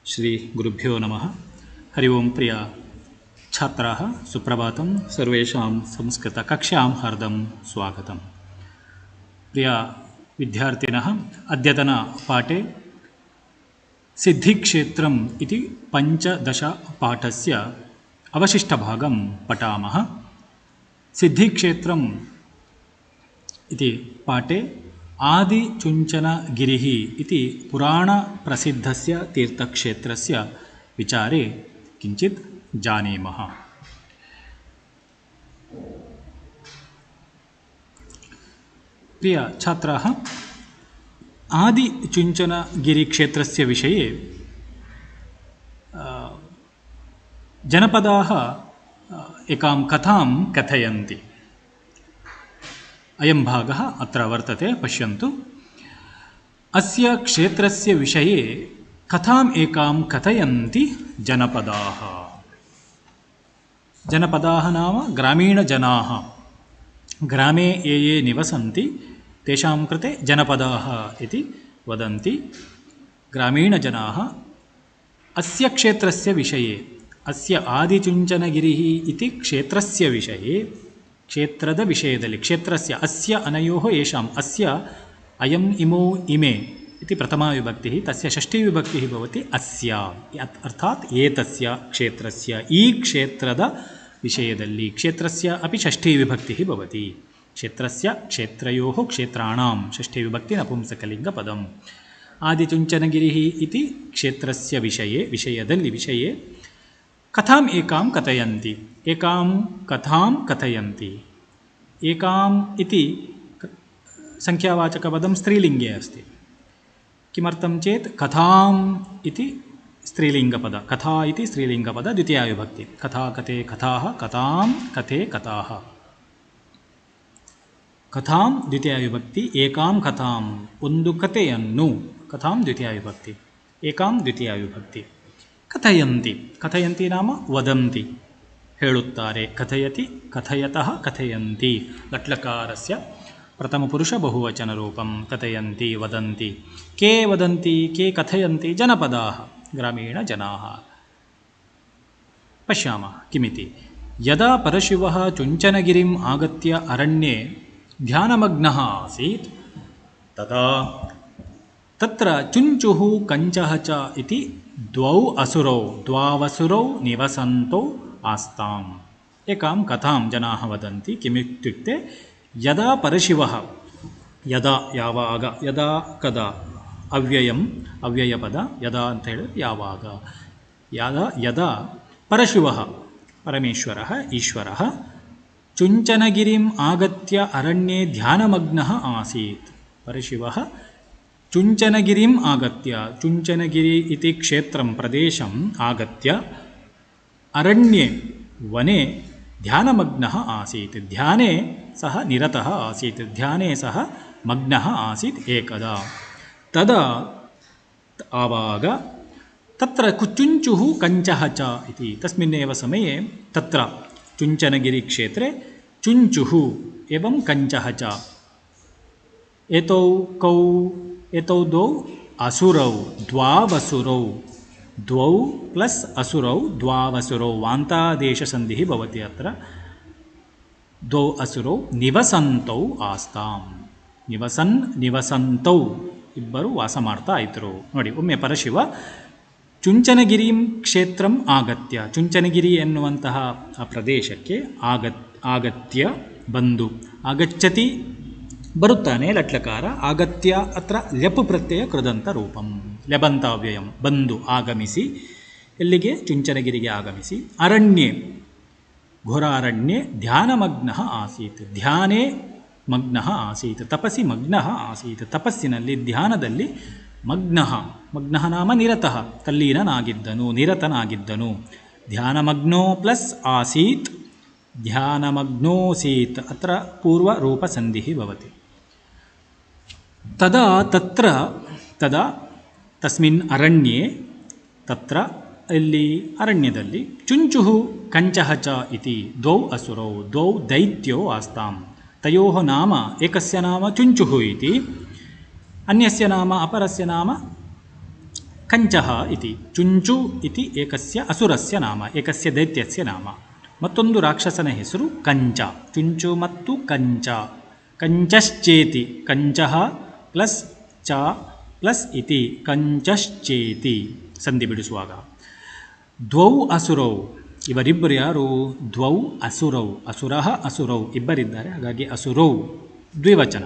ಶ್ರೀ ಗುರುಭ್ಯೋ ನಮಃ. ಹರಿ ಓಂ. ಪ್ರಿಯ ಛಾತ್ರಾಃ ಸುಪ್ರಭಾತಂ. ಸರ್ವೇಷಾಂ ಸಂಸ್ಕೃತ ಕಕ್ಷ್ಯಾಂ ಹಾರ್ದಂ ಸ್ವಾಗತಂ. ಪ್ರಿಯ ವಿದ್ಯಾರ್ಥಿನಃ, ಅದ್ಯತನ ಪಾಠೆ ಸಿದ್ಧಿಕ್ಷೇತ್ರಂ ಇತಿ ಪಂಚದಶ ಪಾಠಸ್ಯ ಅವಶಿಷ್ಟಭಾಗಂ ಪಠಾಮಃ. ಸಿದ್ಧಿಕ್ಷೇತ್ರಂ ಇತಿ ಪಾಠೆ ಆದಿಚುಂಚನಗಿರಿः इति पुराणप्रसिद्धस्य तीर्थक्षेत्रस्य विचारे किञ्चित् जानीमः. प्रिय छात्राः, आदिचुंचनगिरिक्षेत्रस्य विषये जनपदाः एकां कथां कथयन्ति. अयं भागः अत्र वर्तते, पश्यन्तु. अस्य क्षेत्रस्य विषये कथाम् एकां कथयन्ति जनपदाः. जनपदाः नाम ग्रामीणजनाः. ग्रामे ये निवसन्ति तेषां कृते जनपदाः इति वदन्ति. ग्रामीणजनाः अस्य क्षेत्रस्य विषये, अस्य आदिचुंचनगिरिः इति क्षेत्रस्य विषये, ಕ್ಷೇತ್ರದ ವಿಷಯದಲ್ಲಿ, ಕ್ಷೇತ್ರಸ್ಯ ಅಸ್ಯ ಅನಯೋಃ ಯೇಷಾಂ, ಅಸ್ಯ ಅಯಂ ಇಮೋ ಇಮೆ ಇತಿ ಪ್ರಥಮಾ ವಿಭಕ್ತಿ, ತಸ್ಯ ಷಷ್ಠಿ ವಿಭಕ್ತಿ ಭವತಿ ಅಸ್ಯ, ಅರ್ಥಾತ್ ಏತಸ್ಯ ಕ್ಷೇತ್ರಸ್ಯ, ಈ ಕ್ಷೇತ್ರದ ವಿಷಯದಲ್ಲಿ. ಕ್ಷೇತ್ರಸ್ಯ ಅಪಿ ಷಷ್ಠಿ ವಿಭಕ್ತಿ ಭವತಿ. ಕ್ಷೇತ್ರಸ್ಯ ಕ್ಷೇತ್ರಯೋಃ ಕ್ಷೇತ್ರಾಣಾಂ ಷಷ್ಠಿ ವಿಭಕ್ತಿ ನಪುಂಸಕಲಿಂಗ ಪದಂ. ಆದಿಚುಂಚನಗಿರಿः ಇತಿ ಕ್ಷೇತ್ರಸ್ಯ ವಿಷಯೇ, ವಿಷಯದಲ್ಲಿ, ವಿಷಯೇ कथाम् एकां कथयन्ति. एकां कथां कथयन्ति. एकाम् इति संख्यावाचकपदं स्त्रीलिङ्गे अस्ति. किमर्थं चेत् कथाम् इति स्त्रीलिङ्गपद, कथा इति स्त्रीलिङ्गपद, द्वितीया विभक्ति. कथा कथे कथाः, कथां कथे कथाः. कथां द्वितीया विभक्ति. एकां कथां ಒಂದು ಕಥೆಯನ್ನು, ಕಥಾಂ द्वितीया विभक्ति. एकां द्वितीया विभक्ति. ಕಥಯಂತಿ. ಕಥಯಂತಿ ನಾಮ ವದಂತಿ, ಹೇಳುತ್ತಾರೆ. ಕಥಯತಿ, ಕಥಯತಃ, ಕಥಯಂತಿ. ಲಟ್ಲಕಾರಸ್ಯ ಪ್ರಥಮಪುರುಷ ಬಹುವಚನ ರೂಪಂ. ಕಥಯಂತಿ, ವದಂತಿ. ಕೆ ವದಂತಿ, ಕೆ ಕಥಯಂತಿ? ಜನಪದಾಃ, ಗ್ರಾಮೀಣಜನಾಃ. ಪಶ್ಯಾಮಃ ಕಿಮಿತಿ. ಯದಾ ಪರಶಿವಃ ಚುಂಚನಗಿರಿಂ ಆಗತ್ಯ ಅರಣ್ಯೇ ಧ್ಯಾನಮಗ್ನಃ ಆಸೀತ್ ತದಾ ತತ್ರ ಚುಂಚುಃ ಕಂಚಃ ಚ ಇತಿ ದ್ವೌ ಅಸುರೌ, ದ್ವಾವಸುರೌ ನಿವಸಂತೌ ಆಸ್ತಾಂ. ಏಕಾಂ ಕಥಾಂ ಜನಾಃ ವದಂತಿ. ಕಿಮಿತ್ಯುಕ್ತೆ, ಯದಾ ಪರಶಿವಃ, ಯದಾ ಯಾವಾಗ, ಯದಾ ಕದಾ, ಅವ್ಯಯಂ ಅವ್ಯಯಪದ, ಯದಾ ಅಂತ ಹೇಳಿದ್ರೆ ಯಾವಾಗ. ಯದಾ ಪರಶಿವಃ ಪರಮೇಶ್ವರಃ, ಈಶ್ವರಃ, ಚುಂಚನಗಿರಿಂ ಆಗತ್ಯ ಅರಣ್ಯೇ ಧ್ಯಾನಮಗ್ನಃ ಆಸೀತ್. ಪರಶಿವಃ ಚುಂಚನಗಿರಿಂ ಆಗತ್ಯ, ಚುಂಚನಗಿರಿ ಇತಿ ಕ್ಷೇತ್ರಂ ಪ್ರದೇಶಂ ಆಗತ್ಯ ಅರಣ್ಯೇ ವನೆ ಧ್ಯಾನಮಗ್ನಃ ಆಸೀತ್. ಧ್ಯಾನೇ ಸಹ ನಿರತಃ ಆಸೀತ್, ಧ್ಯಾನೇ ಸಹ ಮಗ್ನಃ ಆಸೀತ್ ಏಕದಾ. ತದಾ ಆವಾಗ ತತ್ರ ಚುಂಚುಃ ಕಂಚಃ ಚ ಇತಿ, ತಸ್ಮಿನ್ನೇವ ಸಮಯೇ ತತ್ರ ಚುಂಚನಗಿರಿ ಕ್ಷೇತ್ರೆ ಚುಂಚುಃ ಏವಂ ಕಂಚಃ ಚ, एतौ द्वौ असुरौ द्वावसुरौ, द्वौ प्लस् असुरौ द्वावसुरौ, वान्तादेशसन्धिः भवति अत्र. द्वौ असुरौ निवसन्तौ आस्तां. निवसन् निवसन्तौ इಬ್ಬರು ವಾಸ ಮಾಡ್ತಾ ಇದ್ದರು. ನೋಡಿ, ಒಮ್ಮೆ ಪರಶಿವ ಚುಂಚನಗಿರಿಂ ಕ್ಷೇತ್ರಂ ಆಗತ್ಯ, ಚುಂಚನಗಿರಿ ಎನ್ನುವಂತಹ ಆ ಪ್ರದೇಶಕ್ಕೆ ಆಗತ್ಯ ಬಂದು, ಆಗಚ್ಚತಿ ಬರುತ್ತಾನೆ, ಲಟ್ಲಕಾರ. ಆಗತ್ಯ ಅತ್ರ ಲೆಪ್ ಪ್ರತ್ಯಯ ಕೃದಂತ ರೂಪಂ, ಲೆಬಂತಾವ್ಯಯಂ. ಬಂದು, ಆಗಮಿಸಿ. ಎಲ್ಲಿಗೆ? ಚುಂಚನಗಿರಿಗೆ ಆಗಮಿಸಿ. ಅರಣ್ಯೇ, ಘೋರಾರಣ್ಯೇ ಧ್ಯಾನಮಗ್ನಃ ಆಸೀತ್, ಧ್ಯಾನೇ ಮಗ್ನಃ ಆಸೀತ್, ತಪಸ್ಸಿ ಮಗ್ನಃ ಆಸೀತ್. ತಪಸ್ಸಿನಲ್ಲಿ, ಧ್ಯಾನದಲ್ಲಿ ಮಗ್ನಃ, ಮಗ್ನಃ ನಾಮ ನಿರತಃ, ತಲ್ಲೀನನಾಗಿದ್ದನು, ನಿರತನಾಗಿದ್ದನು. ಧ್ಯಾನಮಗ್ನೋ ಪ್ಲಸ್ ಆಸೀತ್, ಧ್ಯಾನಮಗ್ನೋಸೀತ್. ಅತ್ರ ಪೂರ್ವರೂಪಸಂಧಿಃ ಭವತಿ. ತದಾ ತತ್ರ, ತದಾ ತಸ್ಮಿನ್ ಅರಣ್ಯೇ, ತತ್ರ ಇಲ್ಲಿ ಅರಣ್ಯದಲ್ಲಿ, ಚುಂಚುಃ ಕಂಚಃ ಚ ಇತಿ ದ್ವೌ ಅಸುರೌ, ದ್ವೌ ದೈತ್ಯೌ ಆಸ್ತಾಂ. ತಯೋಃ ನಾಮ, ಏಕಸ್ಯ ನಾಮ ಚುಂಚುಃ ಇತಿ, अन्यस्य नाम अपरस्य नाम ಕಂಚಃ ಇತಿ. ಚುಂಚು ಇತಿ ಏಕಸ್ಯ ಅಸುರಸ್ಯ ನಾಮ, ಏಕಸ್ಯ ದೈತ್ಯಸ್ಯ ನಾಮ. ಮತ್ತೊಂದು ರಾಕ್ಷಸನ ಹೆಸರು ಕಂಚ. ಚುಂಚು ಮತ್ತು ಕಂಚ. ಕಂಚಶ್ಚೇತಿ, ಕಂಚಃ ಪ್ಲಸ್ ಚ ಪ್ಲಸ್ ಇತಿ, ಕಂಚಶ್ಚೇತಿ ಸಂಧಿ ಬಿಡಿಸುವಾಗ. ದ್ವೌ ಅಸುರೌ, ಇವರಿಬ್ಬರು ಯಾರು? ದ್ವೌ ಅಸುರೌ, ಅಸುರಃ ಅಸುರೌ, ಇಬ್ಬರಿದ್ದಾರೆ, ಹಾಗಾಗಿ ಅಸುರೌ ದ್ವಿವಚನ.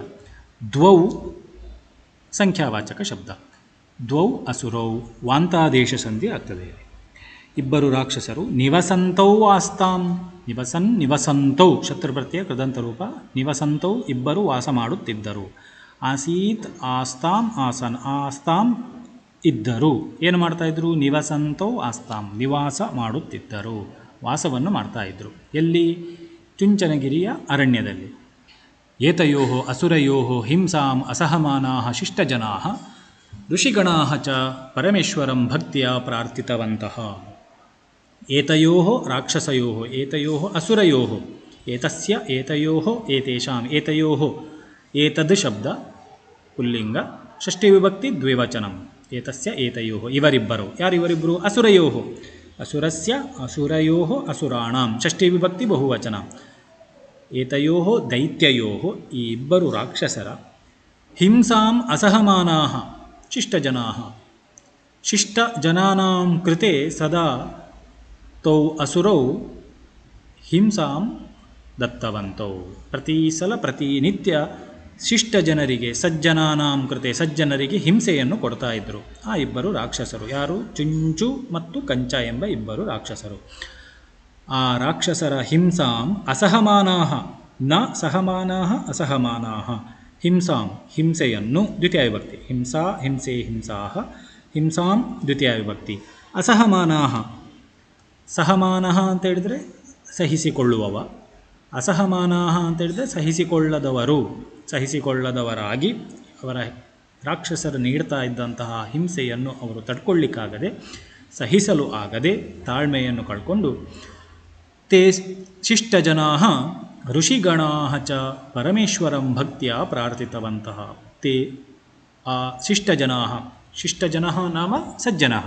ದ್ವೌ ಸಂಖ್ಯಾವಾಚಕ ಶಬ್ದ. ದ್ವೌ ಅಸುರೌ ವಾಂತಾದೇಶ ಸಂಧಿ ಆಗ್ತದೆ. ಇಬ್ಬರು ರಾಕ್ಷಸರು ನಿವಸಂತೌ ಆಸ್ತಾಂ, ನಿವಸನ್ ನಿವಸಂತೌ ಶತ್ರುಪ್ರತ್ಯಯ ಕೃದಂತ ರೂಪ. ನಿವಸಂತೌ ಇಬ್ಬರು ವಾಸ ಮಾಡುತ್ತಿದ್ದರು. ಆಸೀತ್ ಆಸ್ತಾಂ ಆಸನ್, ಆಸ್ತಾಂ ಇದ್ದರು. ಏನು ಮಾಡ್ತಾಯಿದ್ರು? ನಿವಸಂತೌ ಆಸ್ತಾಂ, ನಿವಾಸ ಮಾಡುತ್ತಿದ್ದರು, ವಾಸವನ್ನು ಮಾಡ್ತಾಯಿದ್ರು. ಎಲ್ಲಿ? ಚುಂಚನಗಿರಿಯ ಅರಣ್ಯದಲ್ಲಿ. ಏತಯೋ ಅಸುರಯೋ ಹಿಂಸಾಂ ಅಸಹಮಾನಾಃ ಶಿಷ್ಟಜನಾಃ ಋಷಿಗಣಾಃ ಚ ಪರಮೇಶ್ವರಂ ಭಕ್ತಿಯ ಪ್ರಾರ್ಥಿತವಂತಃ. ಏತಯೋ ರಾಕ್ಷಸಯೋ, ಏತಯೋ ಅಸುರಯೋ, ಏತಸ್ಯ ಏತಯೋ ಏತೇಷಾಂ, ಏತಯೋ ಏತದ್ ಶಬ್ದ ಪುಲ್ಲಿಂಗ, ಷಷ್ಠಿ ವಿಭಕ್ತಿ ದ್ವಿವಚನಂ. ಏತಸ್ಯ ಏತಯೋ ಇವರಿಬ್ಬರು. ಯಾರಿವರಿಬ್ಬರು? ಅಸುರಯೋ, ಅಸುರಸ್ಯ ಅಸುರಯೋ ಅಸುರಾಣಾಂ, ಷಷ್ಠಿ ವಿಭಕ್ತಿ ಬಹುವಚನ. ಏತಯೋ ದೈತ್ಯಯೋ, ಈ ಇಬ್ಬರು ರಾಕ್ಷಸರ. ಹಿಂಸಾಂ ಅಸಹಮಾನಾಃ ಶಿಷ್ಟಜನಾಃ, ಶಿಷ್ಟಜನಾನಾಂ ಕೃತೆ ಸದಾ ತೌ ಅಸುರೌ ಹಿಂಸಾಂ ದತ್ತವಂತೌ. ಪ್ರತಿ ಸಲ ಪ್ರತಿನಿತ್ಯ ಶಿಷ್ಟ ಜನರಿಗೆ, ಸಜ್ಜನಾನಾಂ ಕೃತೆ ಸಜ್ಜನರಿಗೆ ಹಿಂಸೆಯನ್ನು ಕೊಡ್ತಾ ಇದ್ದರು ಆ ಇಬ್ಬರು ರಾಕ್ಷಸರು. ಯಾರು? ಚುಂಚು ಮತ್ತು ಕಂಚ ಎಂಬ ಇಬ್ಬರು ರಾಕ್ಷಸರು. ಆ ರಾಕ್ಷಸರ ಹಿಂಸಾಂ ಅಸಹಮಾನಾಃ, ನ ಸಹಮಾನಾಃ ಅಸಹಮಾನಾಃ, ಹಿಂಸಾಂ ಹಿಂಸೆಯನ್ನು, ದ್ವಿತೀಯ ವಿಭಕ್ತಿ, ಹಿಂಸಾ ಹಿಂಸೆ ಹಿಂಸಾಃ, ಹಿಂಸಾಂ ದ್ವಿತೀಯ ವಿಭಕ್ತಿ. ಅಸಹಮಾನಾಃ, ಸಹಮಾನಃ ಅಂತ ಹೇಳಿದರೆ ಸಹಿಸಿಕೊಳ್ಳುವವ, ಅಸಹಮಾನಾಃ ಅಂತ ಹೇಳಿದರೆ ಸಹಿಸಿಕೊಳ್ಳದವರು, ಸಹಿಸಿಕೊಳ್ಳದವರಾಗಿ ಅವರ ರಾಕ್ಷಸರು ನೀಡ್ತಾ ಇದ್ದಂತಹ ಹಿಂಸೆಯನ್ನು ಅವರು ತಡ್ಕೊಳ್ಳಿಕ್ಕಾಗದೆ, ಸಹಿಸಲು ಆಗದೆ ತಾಳ್ಮೆಯನ್ನು ಕಳ್ಕೊಂಡು ತೇ ಶಿಷ್ಟಜನಾಃ ಋಷಿಗಣಾಃ ಚ ಪರಮೇಶ್ವರಂ ಭಕ್ತಿಯ ಪ್ರಾರ್ಥಿತವಂತಃ. ತೇ ಆ ಶಿಷ್ಟಜನಾಃ, ಶಿಷ್ಟಜನಃ ನಾಮ ಸಜ್ಜನಃ,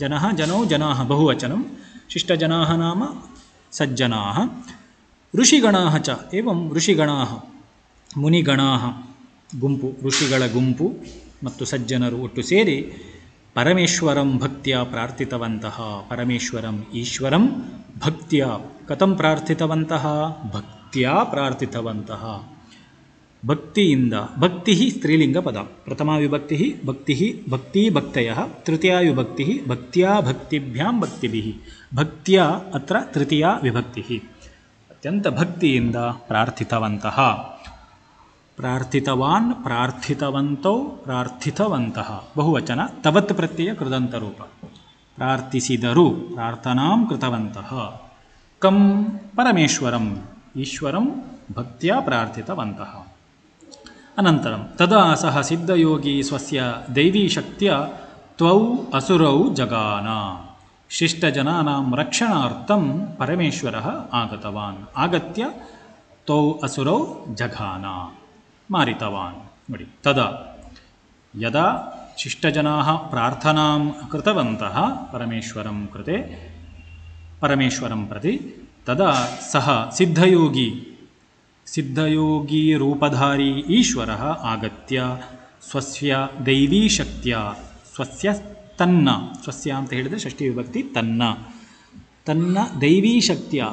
ಜನಃ ಜನೌ ಜನಾಃ ಬಹುವಚನಂ, ಶಿಷ್ಟಜನಾಃ ನಾಮ ಸಜ್ಜನಾಃ. ಋಷಿಗಣಾಃ ಚ ಏವಂ ಋಷಿಗಣಾಃ, ಮುನಿಗಣಾಃ ಗುಂಪು, ಋಷಿಗಳ ಗುಂಪು ಮತ್ತು ಸಜ್ಜನರು ಒಟ್ಟು ಸೇರಿ ಪರಮೇಶ್ವರಂ ಭಕ್ತಿಯ ಪ್ರಾರ್ಥಿತವಂತಹ. ಪರಮೇಶ್ವರಂ ಈಶ್ವರಂ ಭಕ್ತಿಯ ಕಥಂ ಪ್ರಾರ್ಥಿತವಂತಹ? ಭಕ್ತಿಯ ಪ್ರಾರ್ಥಿತವಂತಹ, ಭಕ್ತಿಯಿಂದ. ಭಕ್ತಿ ಸ್ತ್ರೀಲಿಂಗ ಪದ, ಪ್ರಥಮಾ ವಿಭಕ್ತಿ ಭಕ್ತಿ, ಭಕ್ತಿ ಭಕ್ತಯ, ತೃತೀಯಾ ವಿಭಕ್ತಿ ಭಕ್ತಿಯಾ ಭಕ್ತಿಭ್ಯಾಂ ಭಕ್ತಿಭಿಃ, ಭಕ್ತಿಯ ಅತ್ರ ತೃತೀಯಾ ವಿಭಕ್ತಿ. ಅತ್ಯಂತ ಭಕ್ತಿಯಿಂದ ಪ್ರಾರ್ಥಿತವಂತಹ. ಪ್ರಾರ್ಥಿತವಾನ್, ಪ್ರಾರ್ಥಿತವಂತೌ, ಪ್ರಾರ್ಥಿತವಂತಹ ಬಹುವಚನ, ತವತ್ ಪ್ರತ್ಯಯ ಕೃದಂತ ರೂಪ. ಪ್ರಾರ್ಥಿಸಿದರು, ಪ್ರಾರ್ಥನಾಂ ಕೃತವಂತಹ. ಕಂ ಪರಮೇಶ್ವರಂ, ಈಶ್ವರಂ ಭಕ್ತಿಯ ಪ್ರಾರ್ಥಿತವಂತಹ. ಅನಂತರಂ ತದಾ ಸಹ ಸಿದ್ಧಯೋಗಿ ಸ್ವಸ್ಯ ದೈವೀಶಕ್ತಿಯ ತ್ವೌ ಅಸುರೌ ಜಗಾನ. ಶಿಷ್ಟಜನಾನಾಂ ರಕ್ಷಣಾರ್ಥಂ ಪರಮೇಶ್ವರಃ ಆಗತವಾನ್. ಆಗತ್ಯ ತೌ ಅಸುರೌ ಜಘಾನ, ಮಾರಿತವಾನ್. ನೋಡಿ, ತದಾ ಯದಾ ಶಿಷ್ಟಜನಾಃ ಪ್ರಾರ್ಥನಾಂ ಕೃತವಂತಃ ಪರಮೇಶ್ವರಂ ಕೃತೆ, ಪರಮೇಶ್ವರಂ ಪ್ರತಿ, ತದಾ ಸಹ ಸಿದ್ಧಯೋಗಿ, ಸಿದ್ಧಯೋಗಿ ರೂಪಧಾರಿ ಈಶ್ವರಃ ಆಗತ್ಯ ಸ್ವಸ್ಯ ದೈವೀಶಕ್ತಿಯ, ಸ್ವಸ್ಯ ತನ್ನ, ಸ್ವಸ್ಯ ಅಂತ ಹೇಳಿದರೆ ಷಷ್ಠಿ ವಿಭಕ್ತಿ ತನ್ನ, ತನ್ನ ದೈವೀಶಕ್ತಿಯ,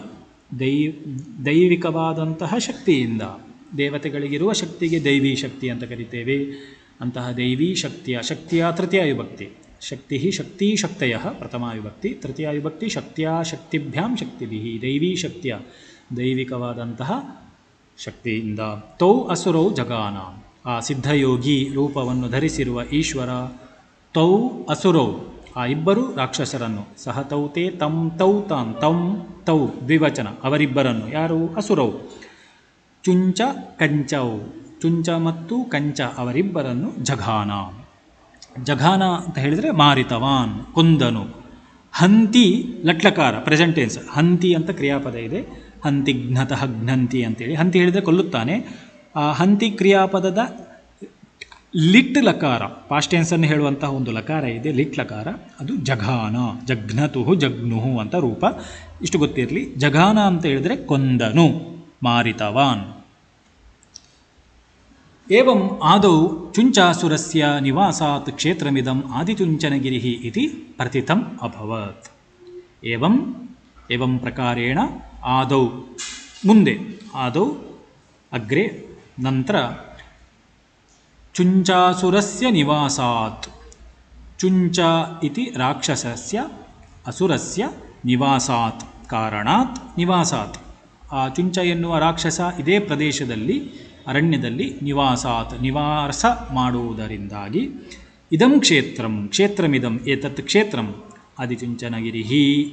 ದೈವಿಕವಾದಂತಹ ಶಕ್ತಿಯಿಂದ, ದೇವತೆಗಳಿಗಿರುವ ಶಕ್ತಿಗೆ ದೈವೀ ಶಕ್ತಿ ಅಂತ ಕರಿತೇವೆ. ಅಂತಹ ದೈವೀ ಶಕ್ತಿಯ, ಶಕ್ತಿಯ ತೃತೀಯ ವಿಭಕ್ತಿ, ಶಕ್ತಿ ಶಕ್ತಿ ಶಕ್ತಯ ಪ್ರಥಮಾ ವಿಭಕ್ತಿ, ತೃತೀಯ ವಿಭಕ್ತಿ ಶಕ್ತಿಯ ಶಕ್ತಿಭ್ಯಾಂ ಶಕ್ತಿಭಿಃ, ದೈವೀ ಶಕ್ತಿಯ ದೈವಿಕವಾದಂತಹ ಶಕ್ತಿಯಿಂದ. ತೌ ಅಸುರೌ ಜಗಾನ, ಆ ಸಿದ್ಧಯೋಗಿ ರೂಪವನ್ನು ಧರಿಸಿರುವ ಈಶ್ವರ ತೌ ಅಸುರೌ, ಆ ಇಬ್ಬರು ರಾಕ್ಷಸರನ್ನು, ಸಹ ತೌತೆ ತಂ ತೌ ತಾಂ, ತಂ ತೌ ದ್ವಿವಚನ ಅವರಿಬ್ಬರನ್ನು, ಯಾರು? ಅಸುರೌ. ಚುಂಚ ಕಂಚೌ, ಚುಂಚ ಮತ್ತು ಕಂಚ ಅವರಿಬ್ಬರನ್ನು ಜಘಾನ. ಜಘಾನ ಅಂತ ಹೇಳಿದರೆ ಮಾರಿತವಾನ್, ಕೊಂದನು. ಹಂತಿ ಲಟ್ಲಕಾರ ಪ್ರೆಸೆಂಟ್ ಟೆನ್ಸ್, ಹಂತಿ ಅಂತ ಕ್ರಿಯಾಪದ ಇದೆ. ಹಂತಿ ಘ್ನತಃ ಘ್ನಂತಿ ಅಂತೇಳಿ, ಹಂತಿ ಹೇಳಿದರೆ ಕೊಲ್ಲುತ್ತಾನೆ. ಆ ಹಂತಿ ಕ್ರಿಯಾಪದದ ಲಿಟ್ ಲಕಾರ, ಪಾಸ್ಟ್ ಟೆನ್ಸನ್ನು ಹೇಳುವಂತಹ ಒಂದು ಲಕಾರ ಇದೆ, ಲಿಟ್ ಲಕಾರ, ಅದು ಜಘಾನ, ಜಘ್ನತುಹು ಜಗ್ನುಹು ಅಂತ ರೂಪ. ಇಷ್ಟು ಗೊತ್ತಿರಲಿ. ಜಘಾನ ಅಂತ ಹೇಳಿದ್ರೆ ಕೊಂದನು, ಮಾರಿತವಾನ್. ಏವಂ ಆದೌ ಚುಂಚಾಸುರಸ್ಯ ನಿವಾಸಾತ್ ಕ್ಷೇತ್ರಮಿದಂ ಆದಿಚುಂಚನಗಿರಿಃ ಇತಿ ಪ್ರಥಿತಂ ಅಭವತ್. ಏವಂ ಪ್ರಕಾರೇಣ ಆದೌ ಮುಂದೆ, ಆದೌ ಅಗ್ರೆ ನಂತರ, ಚುಂಚಾಸುರಸ್ಯ ನಿವಾಸಾತ್, ಚುಂಚ ಇತಿ ರಾಕ್ಷಸಸ್ಯ ಅಸುರಸ್ಯ ನಿವಾಸಾತ್ ಕಾರಣಾತ್ ನಿವಾಸಾತ್, ಆ ಚುಂಚ ಎನ್ನುವ ರಾಕ್ಷಸ ಇದೇ ಪ್ರದೇಶದಲ್ಲಿ ಅರಣ್ಯದಲ್ಲಿ ನಿವಾಸಾತ್ ನಿವಾಸ ಮಾಡುವುದರಿಂದಾಗಿ ಇದಂ ಕ್ಷೇತ್ರಮಿದಂ ಏತತ್ ಕ್ಷೇತ್ರಂ ಆದಿಚುಂಚನಗಿರಿಃ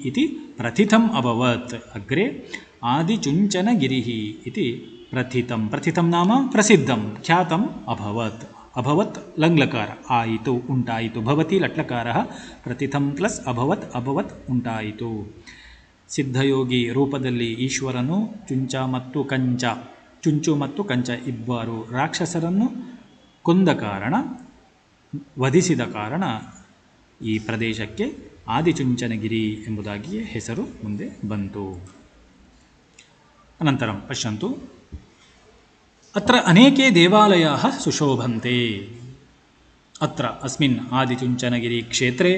ಇತಿ ಪ್ರಥಿತಂ ಅಭವತ್. ಅಗ್ರೆ ಆದಿಚುಂಚನಗಿರಿಃ ಇತಿ ಪ್ರಥಿತಂ ನಾಮ ಪ್ರಸಿದ್ಧಂ ಖ್ಯಾತಂ ಅಭವತ್ ಲಂಗ್ಲಕಾರ ಆಯಿತು, ಉಂಟಾಯಿತು. ಭವತಿ ಲಟ್ಲಕಾರ ಪ್ರಥಿತಂ ಪ್ಲಸ್ ಅಭವತ್ ಉಂಟಾಯಿತು. ಸಿದ್ಧಯೋಗಿ ರೂಪದಲ್ಲಿ ಈಶ್ವರನು ಚುಂಚು ಮತ್ತು ಕಂಚ ಇಬ್ಬರು ರಾಕ್ಷಸರನ್ನು ಕೊಂದ ಕಾರಣ, ವಧಿಸಿದ ಕಾರಣ ಈ ಪ್ರದೇಶಕ್ಕೆ ಆದಿಚುಂಚನಗಿರಿ ಎಂಬುದಾಗಿಯೇ ಹೆಸರು ಮುಂದೆ ಬಂತು. ಅನಂತರಂ ಪಶ್ಯಂತು, ಅತ್ರ ಅನೇಕೆ ದೇವಾಲಯಾಃ ಸುಶೋಭಂತೆ. ಅತ್ರ ಅಸ್ಮಿನ್ ಆದಿಚುಂಚನಗಿರಿ ಕ್ಷೇತ್ರೆ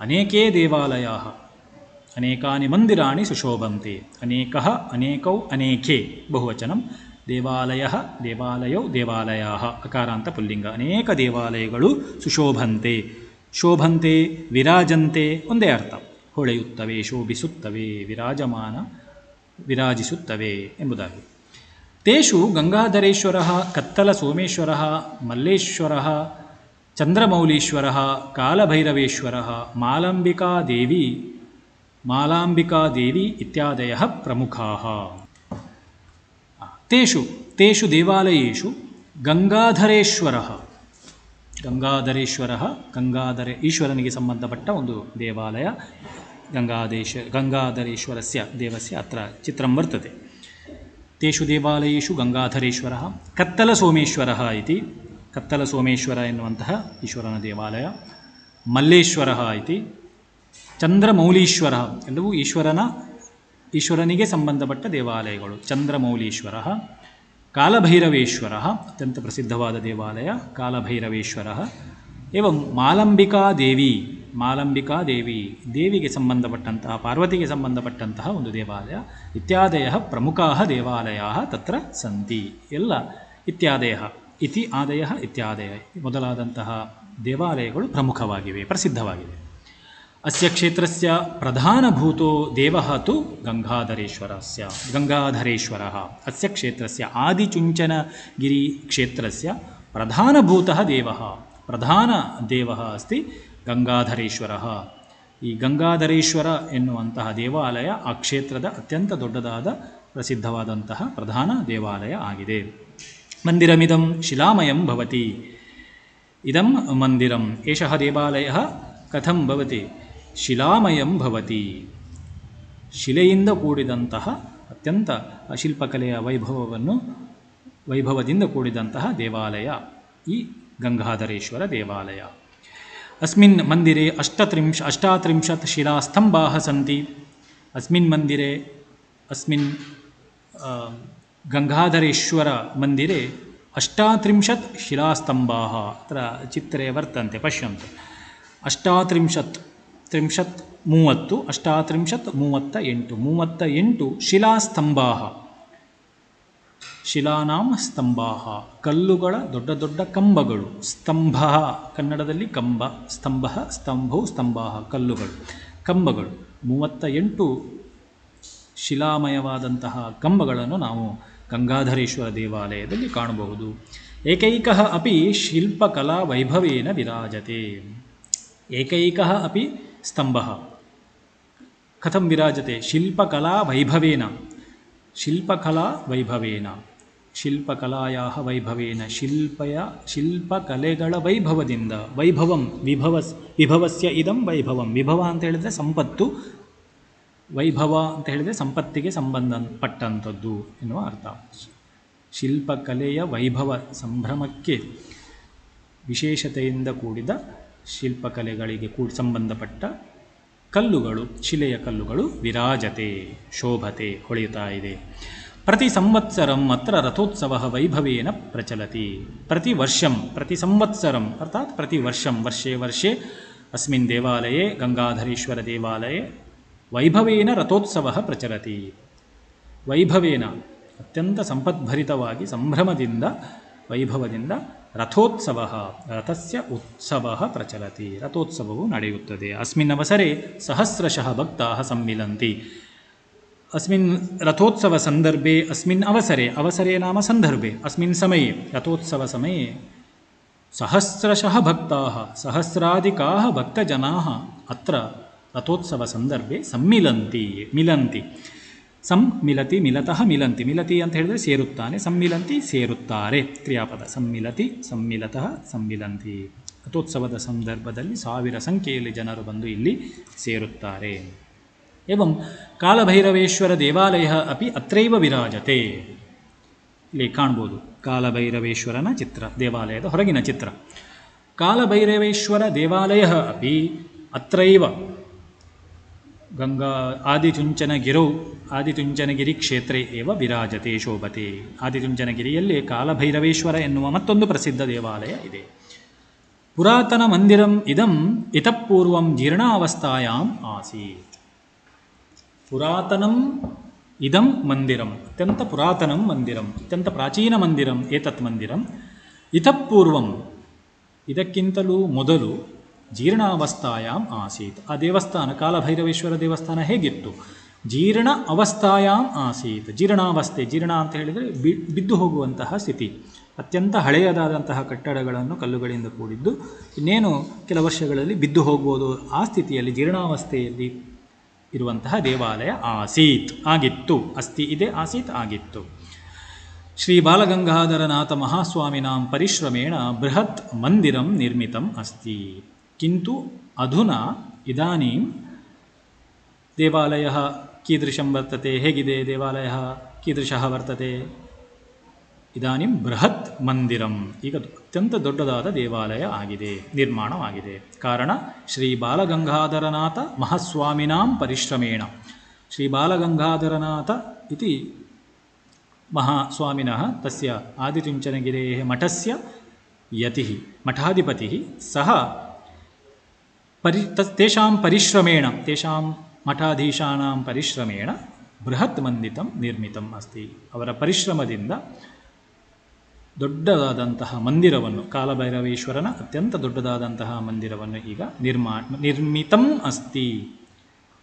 ಅನೇಕೆ ದೇವಾಲಯಾಃ, ಅನೇಕಾನಿ ಮಂದಿರಾಣಿ ಸುಶೋಭಂತೆ. ಅನೇಕಃ, ಅನೇಕೌ, ಅನೇಕೆ ಬಹುವಚನಂ. ದೇವಾಲಯಃ, ದೇವಾಲಯೌ, ದೇವಾಲಯಾಃ ಅಕಾರಾಂತ ಪುಲ್ಲಿಂಗ. ಅನೇಕ ದೇವಾಲಯಗಳು ಸುಶೋಭಂತೆ, ಶೋಭಂತೆ, ವಿರಾಜಂತೆ ಒಂದೇ ಅರ್ಥ. ಹೊಳೆಯುತ್ತವೆ, ಶೋಭಿಸುತ್ತವೆ, ವಿರಾಜಿಸುತ್ತವೆ ಎಂಬುದಾಗಿ. ತೇಷು ಗಂಗಾಧರೇಶ್ವರಃ, ಕತ್ತಲ ಸೋಮೇಶ್ವರಃ, ಮಲ್ಲೇಶ್ವರಃ, ಚಂದ್ರಮೌಳೀಶ್ವರಃ, ಕಾಲಭೈರವೇಶ್ವರಃ, ಮಾಲಾಂಬಿಕಾದೇವಿ ಇತ್ಯಾದಯಃ ಪ್ರಮುಖಾಃ. ತೇಷು ದೇವಾಲಯೇಷು ಗಂಗಾಧರೇಶ್ವರಃ, ಈಶ್ವರನಿಗೆ ಸಂಬಂಧಪಟ್ಟ ಒಂದು ದೇವಾಲಯ, ಗಂಗಾಧರೇಶ್ವರಸ್ಯ ದೇವಸ್ಯ ಅತ್ರ ಚಿತ್ರಂ ವರ್ತತೆ. ತೇಷು ದೇವಾಲಯೇಷು ಗಂಗಾಧರೇಶ್ವರಃ, ಕತ್ತಲಸೋಮೇಶ್ವರಃ ಇತಿ, ಕತ್ತಲಸೋಮೇಶ್ವರ ಎನ್ನುವಂತಹ ಈಶ್ವರನ ದೇವಾಲಯ, ಮಲ್ಲೇಶ್ವರಃ ಇತಿ, ಚಂದ್ರಮೌಳೀಶ್ವರ ಎಲ್ಲವೂ ಈಶ್ವರನಿಗೆ ಸಂಬಂಧಪಟ್ಟ ದೇವಾಲಯಗಳು. ಚಂದ್ರಮೌಳೀಶ್ವರ, ಕಾಲಭೈರವೇಶ್ವರ ಅತ್ಯಂತ ಪ್ರಸಿದ್ಧವಾದ ದೇವಾಲಯ ಕಾಲಭೈರವೇಶ್ವರ. ಏವಂ ಮಾಲಂಬಿಕಾದೇವಿ ದೇವಿಗೆ ಸಂಬಂಧಪಟ್ಟಂತಹ, ಪಾರ್ವತಿಗೆ ಸಂಬಂಧಪಟ್ಟಂತಹ ಒಂದು ದೇವಾಲಯ. ಇತ್ಯಾದಯ ಪ್ರಮುಖಾಃ ದೇವಾಲಯಾಃ ತತ್ರ ಸಂತಿ. ಎಲ್ಲ ಇತ್ಯಾದಯ, ಇತಿ ಆದಯ ಇತ್ಯಾದಯ ಮೊದಲಾದಂತಹ ದೇವಾಲಯಗಳು ಪ್ರಮುಖವಾಗಿವೆ, ಪ್ರಸಿದ್ಧವಾಗಿವೆ. ಅಸ್ಯ ಕ್ಷೇತ್ರಸ್ಯ ಪ್ರಧಾನಭೂತೋ ದೇವಃ ತು ಗಂಗಾಧರೇಶ್ವರಃ. ಅಸ್ಯ ಕ್ಷೇತ್ರಸ್ಯ ಆದಿಚುಂಚನಗಿರಿ ಕ್ಷೇತ್ರಸ್ಯ ಪ್ರಧಾನಭೂತಃ ದೇವಃ, ಪ್ರಧಾನ ದೇವಃ ಅಸ್ತಿ ಗಂಗಾಧರೇಶ್ವರಃ. ಈ ಗಂಗಾಧರೇಶ್ವರ ಎನ್ನುವಂತಹ ದೇವಾಲಯ ಆ ಕ್ಷೇತ್ರದ ಅತ್ಯಂತ ದೊಡ್ಡದಾದ ಪ್ರಸಿದ್ಧವಾದಂತಹ ಪ್ರಧಾನ ದೇವಾಲಯ ಆಗಿದೆ. ಮಂದಿರಮಿದಂ ಶಿಲಾಮಯಂ ಭವತಿ. ಇದಂ ಮಂದಿರಂ, ಏಷಃ ದೇವಾಲಯಃ ಕಥಂ ಭವತಿ? ಶಿಲಾಮಯಂ ಭವತಿ. ಶಿಲೆಯಿಂದ ಕೂಡಿದಂತಹ ಅತ್ಯಂತ ಶಿಲ್ಪಕಲೆಯ ವೈಭವದಿಂದ ಕೂಡಿದಂತಹ ದೇವಾಲಯ ಈ ಗಂಗಾಧರೇಶ್ವರ ದೇವಾಲಯ. ಅಸ್ಮಿನ್ ಮಂದಿರೆ 38 ಶಿಲಾಸ್ತಂಭಾಃ ಸಂತಿ. ಅಸ್ಮಿನ್ ಮಂದಿರೆ, ಅಸ್ಮಿನ್ ಗಂಗಾಧರೇಶ್ವರ ಮಂದಿರೆ 38 ಶಿಲಾಸ್ತಂಭಾಃ ಅತ್ರ ಚಿತ್ರೆ ವರ್ತಂತೆ, ಪಶ್ಯಂತು. 38 38 ಶಿಲಾಸ್ತಂಭಾಃ. ಶಿಲಾನಾಂ ಸ್ತಂಭಾಃ, ಕಲ್ಲುಗಳ ದೊಡ್ಡ ದೊಡ್ಡ ಕಂಬಗಳು. ಸ್ತಂಭ ಕನ್ನಡದಲ್ಲಿ ಕಂಬ, ಸ್ತಂಭೌ ಸ್ತಂಭಾಃ ಕಲ್ಲುಗಳು, ಕಂಬಗಳು. 38 ಶಿಲಾಮಯವಾದಂತಹ ಕಂಬಗಳನ್ನು ನಾವು ಗಂಗಾಧರೇಶ್ವರ ದೇವಾಲಯದಲ್ಲಿ ಕಾಣಬಹುದು. ಏಕೈಕಃ ಅಪಿ ಶಿಲ್ಪಕಲಾ ವೈಭವೇನ ವಿರಾಜತೆ. ಏಕೈಕಃ ಅಪಿ ಸ್ತಂಭಃ ಕಥಂ ವಿರಾಜತೆ? ಶಿಲ್ಪಕಲಾ ವೈಭವೇನ, ಶಿಲ್ಪಕಲಾಯಾಃ ವೈಭವೇನ, ಶಿಲ್ಪಕಲೆಗಳ ವೈಭವದಿಂದ. ವಿಭವಸ್ಯ ಇದಂ ವೈಭವಂ. ವಿಭವ ಅಂತ ಹೇಳಿದರೆ ಸಂಪತ್ತು, ವೈಭವ ಅಂತ ಹೇಳಿದರೆ ಸಂಪತ್ತಿಗೆ ಸಂಬಂಧಪಟ್ಟಂಥದ್ದು ಎನ್ನುವ ಅರ್ಥ. ಶಿಲ್ಪಕಲೆಯ ವೈಭವ ಸಂಭ್ರಮಕ್ಕೆ ವಿಶೇಷತೆಯಿಂದ ಕೂಡಿದ ಶಿಲ್ಪಕಲೆಗಳಿಗೆ ಸಂಬಂಧಪಟ್ಟ ಕಲ್ಲುಗಳು, ಶಿಲೆಯ ಕಲ್ಲುಗಳು ವಿರಾಜತೆ, ಶೋಭತೆ, ಹೊಳೆಯುತ್ತಾ ಇದೆ. ಪ್ರತಿ ಸಂವತ್ಸರಂ ಅತ್ರ ರಥೋತ್ಸವ ವೈಭವೇನ ಪ್ರಚಲತಿ. ಪ್ರತಿ ವರ್ಷಂ, ಪ್ರತಿ ಸಂವತ್ಸರಂ ಅರ್ಥಾತ್ ಪ್ರತಿ ವರ್ಷಂ, ವರ್ಷೇ ವರ್ಷೇ ಅಸ್ಮಿನ್ ದೇವಾಲಯೇ, ಗಂಗಾಧರೇಶ್ವರ ದೇವಾಲಯೇ ವೈಭವೇನ ರಥೋತ್ಸವ ಪ್ರಚಲತಿ. ವೈಭವೇನ ಅತ್ಯಂತ ಸಂಪದ್ಭರಿತವಾಗಿ ಸಂಭ್ರಮದಿಂದ ವೈಭವದಿಂದ ರಥೋತ್ಸವ, ರಥಸ್ಯ ಉತ್ಸವ ಪ್ರಚಲತಿ, ರಥೋತ್ಸವವು ನಡೆಯುತ್ತದೆ. ಅಸ್ಮಿನ್ ಅವಸರೆ ಸಹಸ್ರಶಃ ಭಕ್ತಾಃ ಸಮ್ಮಿಲಂತಿ. ಅಸ್ಮಿನ್ ರಥೋತ್ಸವ ಸಂದರ್ಭೆ, ಅಸ್ಮಿನ್ ಅವಸರೆ, ಅವಸರೆ ನಾಮ ಸಂದರ್ಭೆ, ಅಸ್ಮಿನ್ ಸಮಯೇ ರಥೋತ್ಸವ ಸಮಯೇ ಸಹಸ್ರಶಃ ಭಕ್ತಾಃ, ಸಹಸ್ರಾಧಿಕಾಃ ಭಕ್ತಜನಾಃ ಅತ್ರ ರಥೋತ್ಸವ ಸಂದರ್ಭೆ ಸಮ್ಮಿಲಂತಿ, ಮಿಲಂತಿ. ಸಮ್ಮಿಲತಿ, ಮಿಲತಃ, ಮಿಲಂತಿ. ಮಿಲತಿ ಅಂತ ಹೇಳಿದರೆ ಸೇರುತ್ತಾನೆ, ಸಮ್ಮಿಲಂತಿ ಸೇರುತ್ತಾರೆ, ಕ್ರಿಯಾಪದ. ಸಮ್ಮಿಲತಿ, ಸಮ್ಮಿಲತಃ, ಸಮ್ಮಿಲಂತಿ. ರಥೋತ್ಸವದ ಸಂದರ್ಭದಲ್ಲಿ ಸಾವಿರ ಸಂಖ್ಯೆಯಲ್ಲಿ ಜನರು ಬಂದು ಇಲ್ಲಿ ಸೇರುತ್ತಾರೆ. ಏವಂ ಕಾಲಭೈರವೇಶ್ವರ ದೇವಾಲಯ ಅಪಿ ಅತ್ರೈವ ವಿರಾಜತೆ. ಇಲ್ಲಿ ಕಾಣ್ಬೋದು ಕಾಲಭೈರವೇಶ್ವರನ ಚಿತ್ರ, ದೇವಾಲಯದ ಹೊರಗಿನ ಚಿತ್ರ. ಕಾಲಭೈರವೇಶ್ವರ ದೇವಾಲಯ ಅಪಿ ಅತ್ರೈವ ಗಂಗಾ ಆದಿಚುಂಚನಗಿರೌ, ಆದಿಚುಂಚನಗಿರಿ ಕ್ಷೇತ್ರೇ ಏವ ವಿರಾಜತೆ ಶೋಭತೆ. ಆದಿಚುಂಚನಗಿರಿಯಲ್ಲಿ ಕಾಲಭೈರವೇಶ್ವರ ಎನ್ನುವ ಮತ್ತೊಂದು ಪ್ರಸಿದ್ಧ ದೇವಾಲಯ ಇದೆ. ಪುರಾತನ ಮಂದಿರಂ ಇದಂ ಇತಃ ಪೂರ್ವಂ ಜೀರ್ಣಾವಸ್ಥಾಯಾಂ ಆಸೀತ್. ಪುರಾತನಂ ಇದಂ ಮಂದಿರಂ, ಅತ್ಯಂತ ಪುರಾತನಂ ಮಂದಿರಂ, ಅತ್ಯಂತ ಪ್ರಾಚೀನ ಮಂದಿರಂ, ಏತತ್ ಮಂದಿರಂ. ಇತಃ ಪೂರ್ವಂ, ಇದಕ್ಕಿಂತಲೂ ಮೊದಲು ಜೀರ್ಣಾವಸ್ಥಾಯಾಂ ಆಸೀತ್. ಆ ದೇವಸ್ಥಾನ, ಕಾಲಭೈರವೇಶ್ವರ ದೇವಸ್ಥಾನ ಹೇಗಿತ್ತು? ಜೀರ್ಣ ಅವಸ್ಥಾಯಾಂ ಆಸೀತ್. ಜೀರ್ಣಾವಸ್ಥೆ, ಜೀರ್ಣ ಅಂತ ಹೇಳಿದರೆ ಬಿದ್ದು ಹೋಗುವಂತಹ ಸ್ಥಿತಿ. ಅತ್ಯಂತ ಹಳೆಯದಾದಂತಹ ಕಟ್ಟಡಗಳನ್ನು ಕಲ್ಲುಗಳಿಂದ ಕೂಡಿದ್ದು, ಇನ್ನೇನು ಕೆಲ ವರ್ಷಗಳಲ್ಲಿ ಬಿದ್ದು ಹೋಗ್ಬೋದು, ಆ ಸ್ಥಿತಿಯಲ್ಲಿ ಜೀರ್ಣಾವಸ್ಥೆಯಲ್ಲಿ ಇರುವಂತಹ ದೇವಾಲಯ ಆಸೀತ್, ಆಗಿತ್ತು. ಅಸ್ತಿ ಇದೆ, ಆಸೀತ್ ಆಗಿತ್ತು. ಶ್ರೀ ಬಾಲಗಂಗಾಧರನಾಥ ಮಹಾಸ್ವಾಮಿನಾಂ ಪರಿಶ್ರಮೇಣ ಬೃಹತ್ ಮಂದಿರಂ ನಿರ್ಮಿತಂ ಅಸ್ತಿ. ಕಿಂತು ಅಧುನಾ ಇದಾನೀಂ ದೇವಾಲಯ ಕೀದೃಶಂ ವರ್ತತೆ. ಹೇಗಿದೆ ದೇವಾಲಯ? ಕೀದೃಶಃ ವರ್ತತೆ? ಇದಾನೀಂ ಬೃಹತ್ ಮಂದಿರಂ, ಈಗ ಅತ್ಯಂತ ದೊಡ್ಡದಾದ ದೇವಾಲಯ ಆಗಿದೆ, ನಿರ್ಮಾಣವಾಗಿದೆ. ಕಾರಣ ಶ್ರೀ ಬಾಲಗಂಗಾಧರನಾಥ ಮಹಾಸ್ವಾಮಿನಾಂ ಪರಿಶ್ರಮೇಣ. ಶ್ರೀ ಬಾಲಗಂಗಾಧರನಾಥ ಇತಿ ಮಹಾಸ್ವಾಮಿನಃ ತಸ್ಯ ಆದಿಚುಂಚನಗಿರೇಃ ಮಠಸ್ಯ ಯತಿಃ, ಮಠಾಧಿಪತಿಃ ಸಹ ತೇಷಾಂ ಪರಿಶ್ರಮೇಣ, ತೇಷಾಂ ಮಠಾಧೀಶಾನಾಂ ಪರಿಶ್ರಮೇಣ ಬೃಹತ್ ಮಂದಿರಂ ನಿರ್ಮಿತಂ ಅಸ್ತಿ. ಅವರ ಪರಿಶ್ರಮದಿಂದ ದೊಡ್ಡದಾದಂತಹ ಮಂದಿರವನ್ನು, ಕಾಲಭೈರವೇಶ್ವರನ ಅತ್ಯಂತ ದೊಡ್ಡದಾದಂತಹ ಮಂದಿರವನ್ನು ಈಗ ನಿರ್ಮಿತಂ ಅಸ್ತಿ,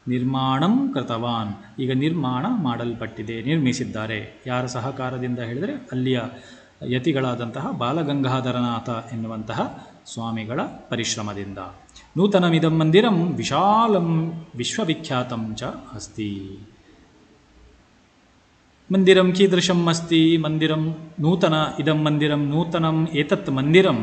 ನಿರ್ಮಾಣಂ ಕೃತವಾನ್, ಈಗ ನಿರ್ಮಾಣ ಮಾಡಲ್ಪಟ್ಟಿದೆ, ನಿರ್ಮಿಸಿದ್ದಾರೆ. ಯಾರ ಸಹಕಾರದಿಂದ ಹೇಳಿದರೆ ಅಲ್ಲಿಯ ಯತಿಗಳಾದಂತಹ ಬಾಲಗಂಗಾಧರನಾಥ ಎನ್ನುವಂತಹ ಸ್ವಾಮಿಗಳ ಪರಿಶ್ರಮದಿಂದ. ನೂತನಮಿದಂ ಮಂದಿರಂ ವಿಶಾಲಂ ವಿಶ್ವವಿಖ್ಯಾತಂ ಚ ಅಸ್ತಿ. ಮಂದಿರಂ ಕೀದೃಶಂ ಅಸ್ತಿ? ಮಂದಿರಂ ನೂತನ, ಇದಂ ಮಂದಿರಂ ನೂತನಂ, ಏತತ್ ಮಂದಿರಂ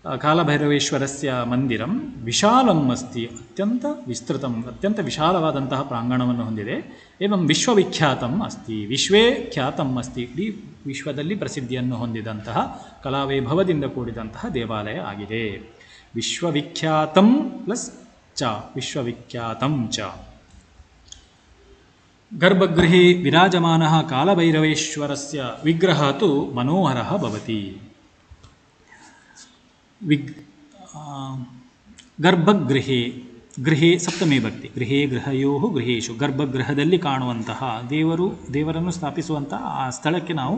ಕಾಲಭೈರವೇಶ್ವರಸ್ಯ ಮಂದಿರಂ ವಿಶಾಲಂ ಅಸ್ತಿ, ಅತ್ಯಂತ ವಿಸ್ತೃತಂ, ಅತ್ಯಂತ ವಿಶಾಲವಾದಂತಹ ಪ್ರಾಂಗಣವನ್ನು ಹೊಂದಿದೆ. ಏವಂ ವಿಶ್ವವಿಖ್ಯಾತಂ ಅಸ್ತಿ, ವಿಶ್ವೇ ಖ್ಯಾತಂ ಅಸ್ತಿ, ಇಡೀ ವಿಶ್ವದಲ್ಲಿ ಪ್ರಸಿದ್ಧಿಯನ್ನು ಹೊಂದಿದಂತಹ ಕಲಾವೈಭವದಿಂದ ಕೂಡಿದಂತಹ ದೇವಾಲಯ ಆಗಿದೆ. ವಿಶ್ವವಿಖ್ಯಾತಂ ಪ್ಲಸ್ ಚ, ವಿಶ್ವವಿಖ್ಯಾತಂ ಚ. ಗರ್ಭಗೃಹೇ ವಿರಾಜಮಾನಃ ಕಾಲಭೈರವೇಶ್ವರಸ್ಯ ವಿಗ್ರಹಃ ತು ಮನೋಹರಃ ಭವತಿ. ಗರ್ಭಗೃಹೇ, ಗೃಹೇ ಸಪ್ತಮಿ ಭಕ್ತಿ, ಗೃಹೇ ಗೃಹಯೋ ಗೃಹೇಶು, ಗರ್ಭಗೃಹದಲ್ಲಿ ಕಾಣುವಂತಹ ದೇವರನ್ನು ಸ್ಥಾಪಿಸುವಂತಹ ಆ ಸ್ಥಳಕ್ಕೆ ನಾವು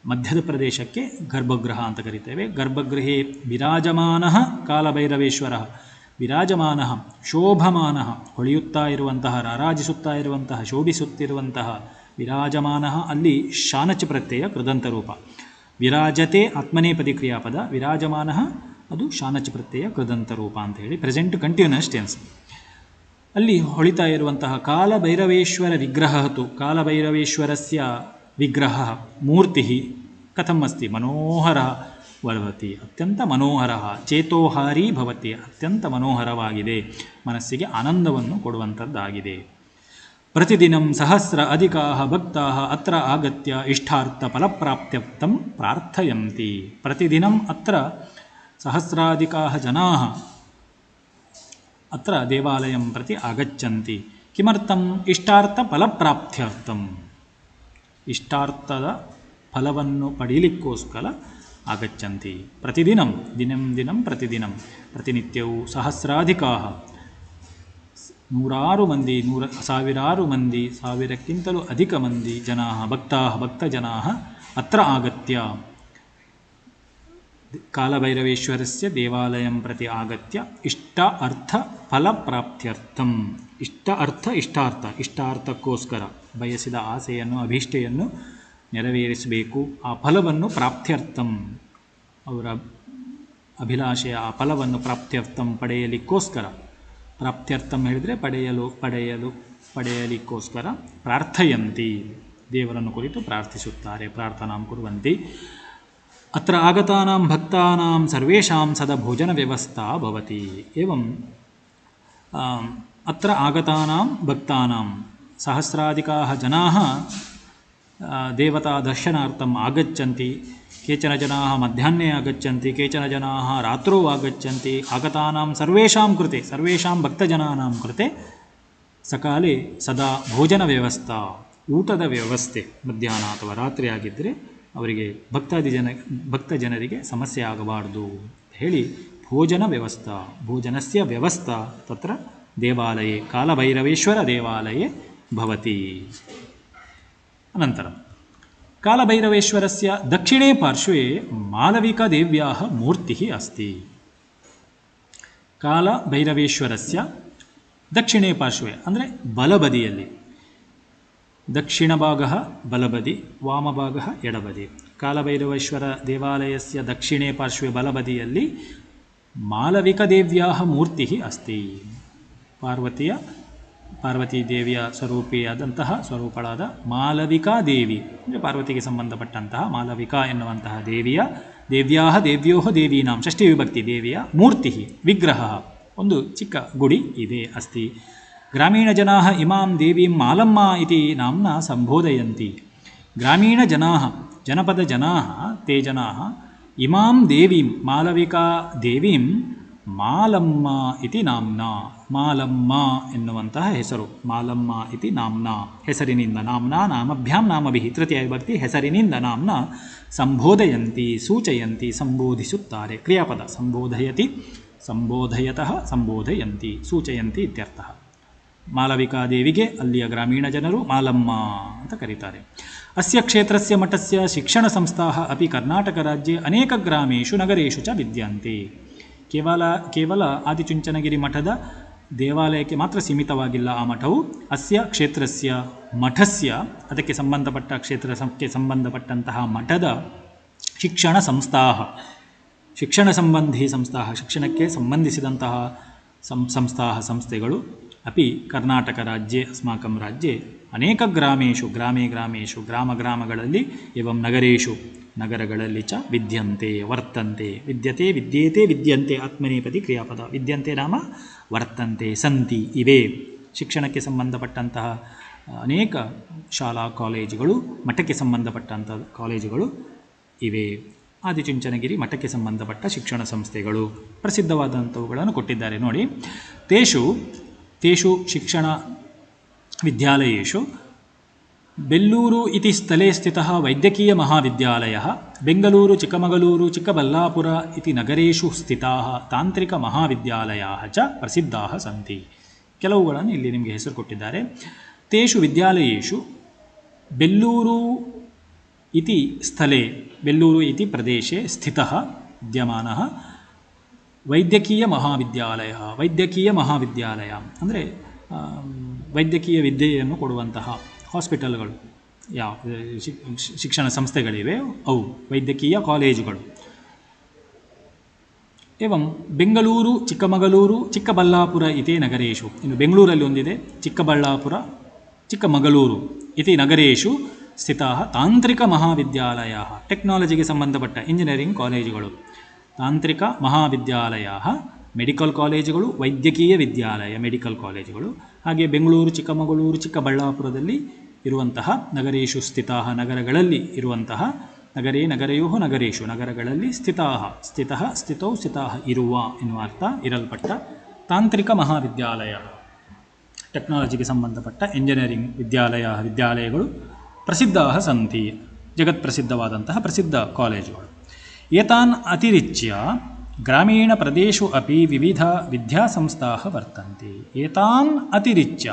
ಮಧ್ಯದ ಪ್ರದೇಶಕ್ಕೆ ಗರ್ಭಗೃಹ ಅಂತ ಕರಿತೇವೆ. ಗರ್ಭಗೃಹೇ ವಿರಾಜಮಾನಃ ಕಾಲಭೈರವೇಶ್ವರಃ, ವಿರಾಜಮಾನಃ ಶೋಭಮಾನಃ, ಹೊಳೆಯುತ್ತಾ ಇರುವಂತಹ, ರಾರಾಜಿಸುತ್ತಾ ಇರುವಂತಹ, ಶೋಭಿಸುತ್ತಿರುವಂತಹ, ವಿರಾಜಮಾನಃ ಅಲ್ಲಿ ಶಾನಚ ಪ್ರತ್ಯಯ ಕೃದಂತ ರೂಪ. ವಿರಾಜತೆ ಆತ್ಮನೇಪದಿ ಕ್ರಿಯಾಪದ, ವಿರಾಜಮಾನಃ ಅದು ಶಾನಚ ಪ್ರತ್ಯಯ ಕೃದಂತ ರೂಪ ಅಂತ ಹೇಳಿ ಪ್ರೆಸೆಂಟ್ ಕಂಟಿನ್ಯೂಸ್ ಟೆನ್ಸ್. ಅಲ್ಲಿ ಹೊಳಿತಾ ಇರುವಂತಹ ಕಾಲಭೈರವೇಶ್ವರ ವಿಗ್ರಹ ತು, ಕಾಲಭೈರವೇಶ್ವರಸ್ಯ ವಿಗ್ರಹ ಮೂರ್ತಿ ಕಥಂ ಅಸ್ತಿ? ಮನೋಹರ ಭವತಿ, ಅತ್ಯಂತ ಮನೋಹರ, ಚೇತೋಹಾರಿ ಭವತಿ, ಅತ್ಯಂತ ಮನೋಹರವಾಗಿದೆ, ಮನಸ್ಸಿಗೆ ಆನಂದವನ್ನು ಕೊಡುವಂಥದ್ದಾಗಿದೆ. ಪ್ರತಿದಿನಂ ಸಹಸ್ರ ಅಧಿಕಾಃ ಭಕ್ತಾಃ ಅತ್ರ ಆಗತ್ಯ ಇಷ್ಟಾರ್ಥ ಫಲಪ್ರಾಪ್ತ್ಯರ್ಥಂ ಪ್ರಾರ್ಥಯಂತಿ. ಪ್ರತಿದಿನಂ ಅತ್ರ सहस्राधिकाः जनाः अत्र देवालयं प्रति आगच्छन्ति. किमर्थम्? इष्टार्थफलप्राप्त्यर्थम्. ಇಷ್ಟಾರ್ಥದ ಫಲವನ್ನು ಪಡೀಲಿಕ್ಕೋಸ್ಕರ ಆಗಚ್ಚಂತಿ. ಪ್ರತಿದಿನಂ ದಿನಂ ದಿನಂ ಪ್ರತಿದಿನಂ ಪ್ರತಿನಿತ್ಯವೂ ಸಹಸ್ರಾಧಿಕಾಃ ನೂರಾರು ಮಂದಿ, ಸಾವಿರಾರು ಮಂದಿ, ಸಾವಿರಕ್ಕಿಂತಲೂ ಅಧಿಕ ಮಂದಿ ಜನಾಃ ಭಕ್ತಜನಾಃ ಅತ್ರ ಆಗತ್ಯ ಕಾಲಭೈರವೇಶ್ವರಸ್ಯ ದೇವಾಲಯಂ ಪ್ರತಿ ಆಗತ್ಯ ಇಷ್ಟ ಅರ್ಥ ಫಲಪ್ರಾಪ್ತ್ಯರ್ಥಂ. ಇಷ್ಟಾರ್ಥಕ್ಕೋಸ್ಕರ ಬಯಸಿದ ಆಸೆಯನ್ನು ಅಭೀಷ್ಟೆಯನ್ನು ನೆರವೇರಿಸಬೇಕು. ಆ ಫಲವನ್ನು ಪ್ರಾಪ್ತ್ಯರ್ಥಂ, ಅವರ ಅಭಿಲಾಷೆಯ ಆ ಫಲವನ್ನು ಪ್ರಾಪ್ತ್ಯರ್ಥಂ ಪಡೆಯಲಿಕ್ಕೋಸ್ಕರ, ಪ್ರಾಪ್ತ್ಯರ್ಥಂ ಹೇಳಿದರೆ ಪಡೆಯಲಿಕ್ಕೋಸ್ಕರ ಪ್ರಾರ್ಥಯಂತಿ, ದೇವರನ್ನು ಕುರಿತು ಪ್ರಾರ್ಥಿಸುತ್ತಾರೆ. ಪ್ರಾರ್ಥನಾಂ ಕುರ್ವಂತಿ. ಅತ್ರ ಆಗತಾನಾಂ ಭಕ್ತಾನಾಂ ಸರ್ವೇಷಾಂ ಸದಾ ಭೋಜನ ವ್ಯವಸ್ಥಾ ಭವತಿ. ಏವಂ ಅತ್ರ ಆಗತಾನಾಂ ಭಕ್ತಾನಾಂ ಸಹಸ್ರಾಧಿಕಾಃ ಜನಾಃ ದೇವತಾ ದರ್ಶನಾರ್ಥಂ ಆಗಚ್ಚಂತಿ. ಕೇಚನ ಜನಾಃ ಮಧ್ಯಾಹ್ನೆ ಆಗಚ್ಚಂತಿ, ಕೇಚನ ಜನಾಃ ರಾತ್ರौ ಆಗಚ್ಚಂತಿ. ಆಗತಾನಾಂ ಸರ್ವೇಷಾಂ ಕೃತೆ, ಸರ್ವೇಷಾಂ ಭಕ್ತಜನಾನಾಂ ಕೃತೆ ಸಕಾಲೆ ಸದಾ ಭೋಜನ ವ್ಯವಸ್ಥಾ, ಊಟದ ವ್ಯವಸ್ಥೆ ಮಧ್ಯಾಹ್ನ ಅಥವಾ ರಾತ್ರಿ ಆಗಿದ್ದರೆ ಅವರಿಗೆ ಭಕ್ತ ಜನರಿಗೆ ಸಮಸ್ಯೆ ಆಗಬಾರ್ದು ಹೇಳಿ ಭೋಜನ ವ್ಯವಸ್ಥಾ, ಭೋಜನಸ್ಯ ವ್ಯವಸ್ಥಾ ತತ್ರ ದೇವಾಲಯೇ ಕಾಲಭೈರವೇಶ್ವರ ದೇವಾಲಯೇ ಭವತಿ. ಅನಂತರ ಕಾಲಭೈರವೇಶ್ವರಸ್ಯ ದಕ್ಷಿಣೇ ಪಾರ್ಶ್ವೇ ಮಾಲವಿಕಾದೇವ್ಯಾಃ ಮೂರ್ತಿಃ ಅಸ್ತಿ. ಕಾಲಭೈರವೇಶ್ವರಸ್ಯ ದಕ್ಷಿಣೇ ಪಾರ್ಶ್ವೇ ಅಂದರೆ ಬಲಬದಿಯಲ್ಲಿ, ದಕ್ಷಿಣ ಭಾಗ ಬಲಬದಿ, ವಾಮಭಾಗ ಎಡಬದಿ. ಕಾಲಭೈರವೇಶ್ವರ ದೇವಾಲಯಸ್ಯ ದಕ್ಷಿಣೇ ಪಾರ್ಶ್ವೇ ಬಲಬದಿಯಲ್ಲಿ ಮಾಲವಿಕಾದೇವ್ಯಾಃ ಮೂರ್ತಿಃ ಅಸ್ತಿ. ಪಾರ್ವತೀ ದೇವಿಯ ಸ್ವರೂಪಿಯಾದಂತಹ ಸ್ವರೂಪಳಾದ ಮಾಲವಿಕಾದೇವಿ ಅಂದರೆ ಪಾರ್ವತಿಗೆ ಸಂಬಂಧಪಟ್ಟಂತಹ ಮಾಲವಿಕಾ ಎನ್ನುವಂತಹ ದೇವ್ಯೋಃ ದೇವೀನಾಂ ಷಷ್ಠಿ ವಿಭಕ್ತಿ ದೇವಿಯ ಮೂರ್ತಿ ವಿಗ್ರಹ ಒಂದು ಚಿಕ್ಕ ಗುಡಿ ಇದೆ ಅಸ್ತಿ. ಗ್ರಾಮೀಣಜನಾಃ ಇಮಾಂ ದೇವೀಂ ಮಾಲಮ್ಮ ಇತಿ ನಾಮ್ನಾ ಸಂಬೋಧಯಂತಿ. ಗ್ರಾಮೀಣಜನಾಃ ಜನಪದ ಜನಾಃ ತೇ ಜನಾಃ ಇಮಾಂ ದೇವೀಂ ಮಾಲವಿಕಾ ದೇವೀಂ ಮಾಲಮ್ಮ ಇತಿ ನಾಮ್ನಾ, ಮಾಲಮ್ಮ ಎನ್ನುವಂತಹ ಹೆಸರು, ಮಾಲಮ್ಮ ಇತಿ ನಾಮ್ನಾ ಹೆಸರಿನಿಂದ, ನಾಮ್ನಾ ನಾಮಭ್ಯಾಂ ನಾಮಭಿಃ ತೃತೀಯ ವಿಭಕ್ತಿ ಹೆಸರಿನಿಂದ ನಾಮ್ನಾ ಸಂಬೋಧಯಂತಿ ಸೂಚಯಂತಿ ಸಂಬೋಧಿಸುತ್ತಾರೆ. ಕ್ರಿಯಾಪದ ಸಂಬೋಧಯತಿ ಸಂಬೋಧಯತಃ ಸಂಬೋಧಯಂತಿ ಸೂಚಯಂತಿ ಇತ್ಯರ್ಥಃ. ಮಾಲವಿಕಾದೇವಿಗೆ ಅಲ್ಲಿಯ ಗ್ರಾಮೀಣ ಜನರು ಮಾಲಮ್ಮ ಅಂತ ಕರೀತಾರೆ. ಅಸ್ಯ ಕ್ಷೇತ್ರಸ್ಯ ಮಠಸ್ಯ ಶಿಕ್ಷಣ ಸಂಸ್ಥಾಃ ಅಪಿ ಕರ್ನಾಟಕ ರಾಜ್ಯೆ ಅನೇಕ ಗ್ರಾಮೇಷು ನಗರೇಷು ಚ ವಿದ್ಯಂತೆ. ಕೇವಲ ಆದಿಚುಂಚನಗಿರಿ ಮಠದ ದೇವಾಲಯಕ್ಕೆ ಮಾತ್ರ ಸೀಮಿತವಾಗಿಲ್ಲ ಆ ಮಠವು. ಅಸ್ಯ ಕ್ಷೇತ್ರಸ್ಯ ಮಠಸ್ಯ ಅದಕ್ಕೆ ಸಂಬಂಧಪಟ್ಟ ಕ್ಷೇತ್ರಕ್ಕೆ ಸಂಬಂಧಪಟ್ಟಂತಹ ಮಠದ ಶಿಕ್ಷಣ ಸಂಸ್ಥಾಃ ಶಿಕ್ಷಣ ಸಂಬಂಧಿ ಸಂಸ್ಥಾಃ ಶಿಕ್ಷಣಕ್ಕೆ ಸಂಬಂಧಿಸಿದಂತಹ ಸಂಸ್ಥಾಃ ಸಂಸ್ಥೆಗಳು ಅಪಿ ಕರ್ನಾಟಕ ರಾಜ್ಯೆ ಅಸ್ಮಾಕಂ ರಾಜ್ಯೆ ಅನೇಕ ಗ್ರಾಮೇಷು ಗ್ರಾಮೇಷು ಗ್ರಾಮಗಳಲ್ಲಿ ಏವಂ ನಗರೇಷು ನಗರಗಳಲ್ಲಿ ಚ ವಿದ್ಯಂತೆ ವರ್ತಂತೆ. ವಿದ್ಯತೆ ವಿದ್ಯೇತೆ ವಿದ್ಯಂತೆ ಆತ್ಮನೇಪದಿ ಕ್ರಿಯಾಪದ. ವಿದ್ಯಂತೆ ನಾಮ ವರ್ತಂತೆ ಸಂತಿ ಇವೆ. ಶಿಕ್ಷಣಕ್ಕೆ ಸಂಬಂಧಪಟ್ಟಂತಹ ಅನೇಕ ಶಾಲಾ ಕಾಲೇಜುಗಳು ಮಠಕ್ಕೆ ಸಂಬಂಧಪಟ್ಟಂಥ ಕಾಲೇಜುಗಳು ಇವೆ. ಆದಿಚುಂಚನಗಿರಿ ಮಠಕ್ಕೆ ಸಂಬಂಧಪಟ್ಟ ಶಿಕ್ಷಣ ಸಂಸ್ಥೆಗಳು ಪ್ರಸಿದ್ಧವಾದಂಥವುಗಳನ್ನು ಕೊಟ್ಟಿದ್ದಾರೆ ನೋಡಿ. ತೇಷು ಶಿಕ್ಷಣ ವಿದ್ಯಾಲಯೇಷು ಬೆಲ್ಲೂರು ಇತಿ ಸ್ಥಳೇ ಸ್ಥಿತಃ ವೈದ್ಯಕೀಯ ಮಹಾವಿದ್ಯಾಲಯಃ, ಬೆಂಗಳೂರು ಚಿಕ್ಕಮಗಳೂರು ಚಿಕ್ಕಬಳ್ಳಾಪುರ ಇತಿ ನಗರೇಷು ಸ್ಥಿತಾಃ ತಾಂತ್ರಿಕ ಮಹಾವಿದ್ಯಾಲಯಾಃ ಚ ಪ್ರಸಿದ್ಧಾಃ ಸಂತಿ. ಕೆಲವುಗಳನ್ನು ಇಲ್ಲಿ ನಿಮಗೆ ಹೆಸರು ಕೊಟ್ಟಿದ್ದಾರೆ. ತೇಷು ವಿದ್ಯಾಲಯೇಷು ಬೆಲ್ಲೂರು ಇತಿ ಸ್ಥಳೇ, ಬೆಲ್ಲೂರು ಇತಿ ಪ್ರದೇಶೆ ಸ್ಥಿತಃ ವಿದ್ಯಮಾನಃ ವೈದ್ಯಕೀಯ ಮಹಾವಿದ್ಯಾಲಯ ಅಂದರೆ ವೈದ್ಯಕೀಯ ವಿದ್ಯೆಯನ್ನು ಕೊಡುವಂತಹ ಹಾಸ್ಪಿಟಲ್ಗಳು ಯಾವ ಶಿಕ್ಷಣ ಸಂಸ್ಥೆಗಳಿವೆ ಅವು ವೈದ್ಯಕೀಯ ಕಾಲೇಜುಗಳು. ಏವಂ ಬೆಂಗಳೂರು ಚಿಕ್ಕಮಗಳೂರು ಚಿಕ್ಕಬಳ್ಳಾಪುರ ಇತಿ ನಗರೇಶು, ಇನ್ನು ಬೆಂಗಳೂರಲ್ಲಿ ಒಂದಿದೆ, ಚಿಕ್ಕಬಳ್ಳಾಪುರ ಚಿಕ್ಕಮಗಳೂರು ಇತಿ ನಗರೇಶು ಸ್ಥಿತಾಃ ತಾಂತ್ರಿಕ ಮಹಾವಿದ್ಯಾಲಯ, ಟೆಕ್ನಾಲಜಿಗೆ ಸಂಬಂಧಪಟ್ಟ ಇಂಜಿನಿಯರಿಂಗ್ ಕಾಲೇಜುಗಳು. ತಾಂತ್ರಿಕ ಮಹಾವಿದ್ಯಾಲಯ ಮೆಡಿಕಲ್ ಕಾಲೇಜುಗಳು, ವೈದ್ಯಕೀಯ ವಿದ್ಯಾಲಯ ಮೆಡಿಕಲ್ ಕಾಲೇಜುಗಳು. ಹಾಗೆ ಬೆಂಗಳೂರು ಚಿಕ್ಕಮಗಳೂರು ಚಿಕ್ಕಬಳ್ಳಾಪುರದಲ್ಲಿ ಇರುವಂತಹ ನಗರೇಶು ಸ್ಥಿತಾಃ ನಗರಗಳಲ್ಲಿ ಇರುವಂತಹ ನಗರೇ ನಗರಯೋ ನಗರೇಶು ನಗರಗಳಲ್ಲಿ ಸ್ಥಿತಃ ಸ್ಥಿತೌ ಸ್ಥಿತಃ ಇರುವ ಎನ್ನುವ ಅರ್ಥ ಇರಲ್ಪಟ್ಟ ತಾಂತ್ರಿಕ ಮಹಾವಿದ್ಯಾಲಯ, ಟೆಕ್ನಾಲಜಿಗೆ ಸಂಬಂಧಪಟ್ಟ ಇಂಜಿನಿಯರಿಂಗ್ ವಿದ್ಯಾಲಯಗಳು ಪ್ರಸಿದ್ಧಾಃ ಸಂತಿ, ಜಗತ್ಪ್ರಸಿದ್ಧವಾದಂತಹ ಪ್ರಸಿದ್ಧ ಕಾಲೇಜುಗಳು. ಏತಾನ್ ಅತಿರಿಚ್ಯ ಗ್ರಾಮೀಣ ಪ್ರದೇಶು ಅಪಿ ವಿವಿಧ ವಿದ್ಯಾಸಂಸ್ಥಾಃ ವರ್ತಂತೆ. ಏತಾನ್ ಅತಿರಿಚ್ಯ,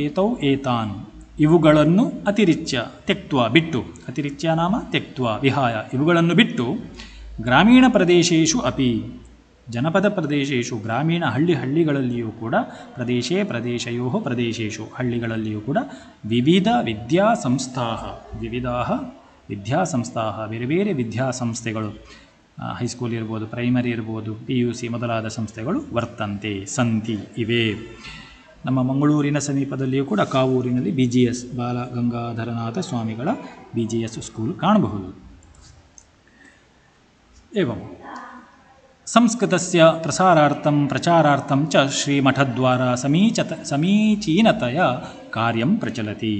ಏತೌ ಏತಾನ್ ಇವುಗಳನ್ನು ಅತಿರಿಚ್ಯ ತ್ಯಕ್ತ್ವ ಬಿಟ್ಟು, ಅತಿರಿಚ್ಯ ನಾಮ ತ್ಯಕ್ತ್ವ ವಿಹಾಯ, ಇವುಗಳನ್ನು ಬಿಟ್ಟು ಗ್ರಾಮೀಣ ಪ್ರದೇಶೇಷು ಅಪಿ ಜನಪದ ಪ್ರದೇಶೇಷು ಗ್ರಾಮೀಣ ಹಳ್ಳಿಗಳಲ್ಲಿಯೂ ಕೂಡ ಪ್ರದೇಶೇಷು ಹಳ್ಳಿಗಳಲ್ಲಿಯೂ ಕೂಡ ವಿದ್ಯಾಸಂಸ್ಥಾಃ ಬೇರೆ ಬೇರೆ ವಿದ್ಯಾಸಂಸ್ಥೆಗಳು, ಹೈಸ್ಕೂಲ್ ಇರ್ಬೋದು, ಪ್ರೈಮರಿ ಇರ್ಬೋದು, PUC ಮೊದಲಾದ ಸಂಸ್ಥೆಗಳು ವರ್ತಂತೆ ಸಂತಿ ಇವೆ. ನಮ್ಮ ಮಂಗಳೂರಿನ ಸಮೀಪದಲ್ಲಿಯೂ ಕೂಡ ಕಾವೂರಿನಲ್ಲಿ BGS ಬಾಲಗಂಗಾಧರನಾಥ ಸ್ವಾಮಿಗಳ BGS ಸ್ಕೂಲ್ ಕಾಣಬಹುದು. ಏವಂ ಸಂಸ್ಕೃತಸ್ಯ ಪ್ರಚಾರಾರ್ಥಂ ಚ ಶ್ರೀಮಠದ್ವಾರ ಸಮೀಚೀನತೆಯ ಕಾರ್ಯಂ ಪ್ರಚಲತಿ.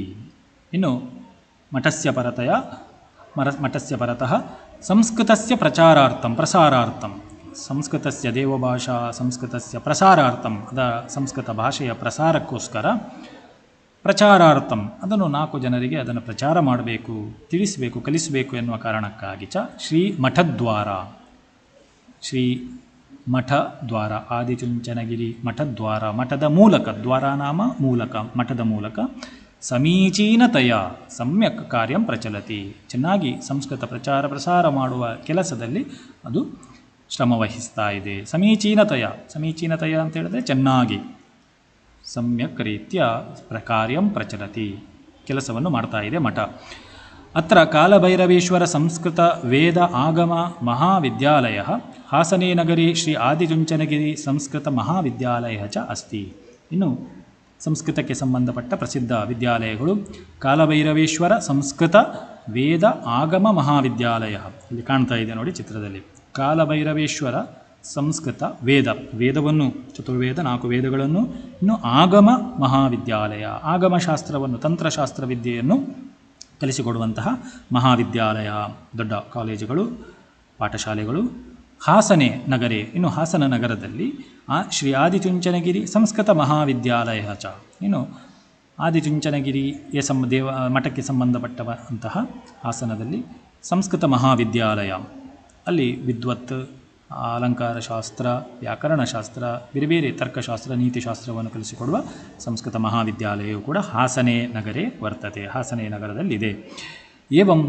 ಇನ್ನು ಮಠಸ್ಯ ಪರತಃ ಸಂಸ್ಕೃತಸ್ಯ ಪ್ರಸಾರಾರ್ಥಂ ಸಂಸ್ಕೃತಸ್ಯ ದೇವಭಾಷಾ ಸಂಸ್ಕೃತಸ್ಯ ಪ್ರಸಾರಾರ್ಥಂ, ಸಂಸ್ಕೃತ ಭಾಷೆಯ ಪ್ರಸಾರಕ್ಕೋಸ್ಕರ, ಪ್ರಚಾರಾರ್ಥಂ ಅದನ್ನು 4 ಜನರಿಗೆ ಅದನ್ನು ಪ್ರಚಾರ ಮಾಡಬೇಕು, ತಿಳಿಸಬೇಕು, ಕಲಿಸಬೇಕು ಎನ್ನುವ ಕಾರಣಕ್ಕಾಗಿ ಶ್ರೀ ಮಠದ್ವಾರ ಆದಿಚುಂಚನಗಿರಿ ಮಠದ್ವಾರ, ಮಠದ ಮೂಲಕ, ದ್ವಾರ ನಾಮ ಮೂಲಕ, ಮಠದ ಮೂಲಕ ಸಮೀಚೀನತೆಯ ಸಮ್ಯಕ್ ಕಾರ್ಯಂ ಪ್ರಚಲತಿ, ಚೆನ್ನಾಗಿ ಸಂಸ್ಕೃತ ಪ್ರಸಾರ ಮಾಡುವ ಕೆಲಸದಲ್ಲಿ ಅದು ಶ್ರಮವಹಿಸ್ತಾ ಇದೆ. ಸಮೀಚೀನತೆಯ ಅಂತ ಹೇಳಿದ್ರೆ ಚೆನ್ನಾಗಿ, ಸಮ್ಯಕ್ ರೀತ್ಯ ಕಾರ್ಯಂ ಪ್ರಚಲತಿ ಕೆಲಸವನ್ನು ಮಾಡ್ತಾ ಇದೆ ಮಠ. ಅತ್ರ ಕಾಲಭೈರವೇಶ್ವರ ಸಂಸ್ಕೃತ ವೇದ ಆಗಮ ಮಹಾವಿದ್ಯಾಲಯ ಹಾಸನೇ ನಗರಿ ಶ್ರೀ ಆದಿಚುಂಚನಗಿರಿ ಸಂಸ್ಕೃತ ಮಹಾವಿದ್ಯಾಲಯ ಚ ಅಸ್ತಿ. ಇನ್ನು ಸಂಸ್ಕೃತಕ್ಕೆ ಸಂಬಂಧಪಟ್ಟ ಪ್ರಸಿದ್ಧ ವಿದ್ಯಾಲಯಗಳು ಕಾಲಭೈರವೇಶ್ವರ ಸಂಸ್ಕೃತ ವೇದ ಆಗಮ ಮಹಾವಿದ್ಯಾಲಯ, ಇಲ್ಲಿ ಕಾಣ್ತಾ ಇದೆ ನೋಡಿ ಚಿತ್ರದಲ್ಲಿ. ಕಾಲಭೈರವೇಶ್ವರ ಸಂಸ್ಕೃತ ವೇದವನ್ನು, ಚತುರ್ವೇದ 4 ವೇದಗಳನ್ನು, ಇನ್ನು ಆಗಮ ಮಹಾವಿದ್ಯಾಲಯ, ಆಗಮಶಾಸ್ತ್ರವನ್ನು, ತಂತ್ರಶಾಸ್ತ್ರ ವಿದ್ಯೆಯನ್ನು ಕಲಿಸಿಕೊಡುವಂತಹ ಮಹಾವಿದ್ಯಾಲಯ, ದೊಡ್ಡ ಕಾಲೇಜುಗಳು, ಪಾಠಶಾಲೆಗಳು. ಹಾಸನೆ ನಗರೆ, ಇನ್ನು ಹಾಸನ ನಗರದಲ್ಲಿ ಶ್ರೀ ಆದಿಚುಂಚನಗಿರಿ ಸಂಸ್ಕೃತ ಮಹಾವಿದ್ಯಾಲಯ ಚ, ಇನ್ನು ಆದಿಚುಂಚನಗಿರಿಯ ಮಠಕ್ಕೆ ಸಂಬಂಧಪಟ್ಟಂತಹ ಹಾಸನದಲ್ಲಿ ಸಂಸ್ಕೃತ ಮಹಾವಿದ್ಯಾಲಯ, ಅಲ್ಲಿ ವಿದ್ವತ್, ಅಲಂಕಾರಶಾಸ್ತ್ರ, ವ್ಯಾಕರಣಶಾಸ್ತ್ರ, ಬೇರೆ ಬೇರೆ ತರ್ಕಶಾಸ್ತ್ರ, ನೀತಿಶಾಸ್ತ್ರವನ್ನು ಕಲಿಸಿಕೊಡುವ ಸಂಸ್ಕೃತ ಮಹಾವಿದ್ಯಾಲಯವು ಕೂಡ ಹಾಸನೇ ನಗರೇ ವರ್ತತೆ, ಹಾಸನೇ ನಗರದಲ್ಲಿದೆ. ಏವಂ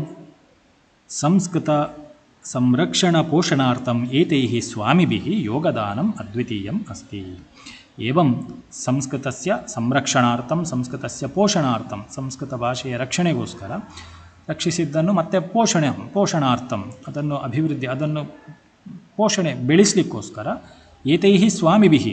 ಸಂಸ್ಕೃತ ಸಂರಕ್ಷಣ ಪೋಷಣಾರ್ಥಂ ಏತೈಃ ಸ್ವಾಮಿಭಿಃ ಯೋಗದಾನಂ ಅದ್ವಿತೀಯಂ ಅಸ್ತಿ. ಏವಂ ಸಂಸ್ಕೃತಸ್ಯ ಸಂರಕ್ಷಣಾರ್ಥಂ, ಸಂಸ್ಕೃತಸ್ಯ ಪೋಷಣಾರ್ಥಂ, ಸಂಸ್ಕೃತ ಭಾಷೆಯ ರಕ್ಷಣೆಗೋಸ್ಕರ, ರಕ್ಷಿಸಿದ್ದನ್ನು ಮತ್ತೆ ಪೋಷಣಾರ್ಥಂ ಅದನ್ನು ಅಭಿವೃದ್ಧಿ, ಅದನ್ನು ಪೋಷಣೆ ಬೆಳೆಸಲಿಕ್ಕೋಸ್ಕರ, ಏತೈಹಿ ಸ್ವಾಮಿಭಿಃ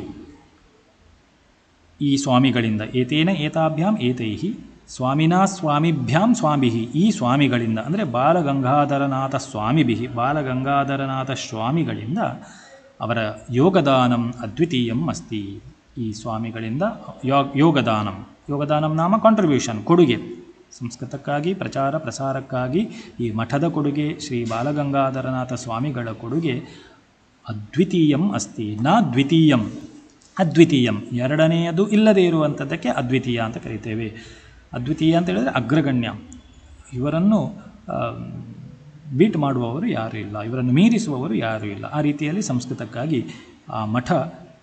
ಈ ಸ್ವಾಮಿಗಳಿಂದ, ಏತೇನ ಏತಾಭ್ಯಾಂ ಏತೈಹಿ ಸ್ವಾಮಿನಾ ಸ್ವಾಮಿಭ್ಯಾಂ ಸ್ವಾಮಿಭಿಃ ಈ ಸ್ವಾಮಿಗಳಿಂದ, ಅಂದರೆ ಬಾಲಗಂಗಾಧರನಾಥ ಸ್ವಾಮಿಭಿಃ ಬಾಲಗಂಗಾಧರನಾಥ ಸ್ವಾಮಿಗಳಿಂದ ಅವರ ಯೋಗದಾನಂ ಅದ್ವಿತೀಯಂ ಅಸ್ತಿ. ಈ ಸ್ವಾಮಿಗಳಿಂದ ಯೋಗದಾನಂ ನಾಮ ಕಾಂಟ್ರಿಬ್ಯೂಷನ್, ಕೊಡುಗೆ, ಸಂಸ್ಕೃತಕ್ಕಾಗಿ ಪ್ರಸಾರಕ್ಕಾಗಿ ಈ ಮಠದ ಕೊಡುಗೆ, ಶ್ರೀ ಬಾಲಗಂಗಾಧರನಾಥ ಸ್ವಾಮಿಗಳ ಕೊಡುಗೆ ಅದ್ವಿತೀಯಂ ಅಸ್ತಿ. ನ ದ್ವಿತೀಯಂ, ಅದ್ವಿತೀಯಂ ಎರಡನೆಯದು ಇಲ್ಲದೇ ಇರುವಂಥದ್ದಕ್ಕೆ ಅದ್ವಿತೀಯ ಅಂತ ಕರಿತೇವೆ. ಅದ್ವಿತೀಯ ಅಂತ ಹೇಳಿದರೆ ಅಗ್ರಗಣ್ಯ, ಇವರನ್ನು ಬೀಟ್ ಮಾಡುವವರು ಯಾರೂ ಇಲ್ಲ, ಇವರನ್ನು ಮೀರಿಸುವವರು ಯಾರೂ ಇಲ್ಲ. ಆ ರೀತಿಯಲ್ಲಿ ಸಂಸ್ಕೃತಕ್ಕಾಗಿ ಆ ಮಠ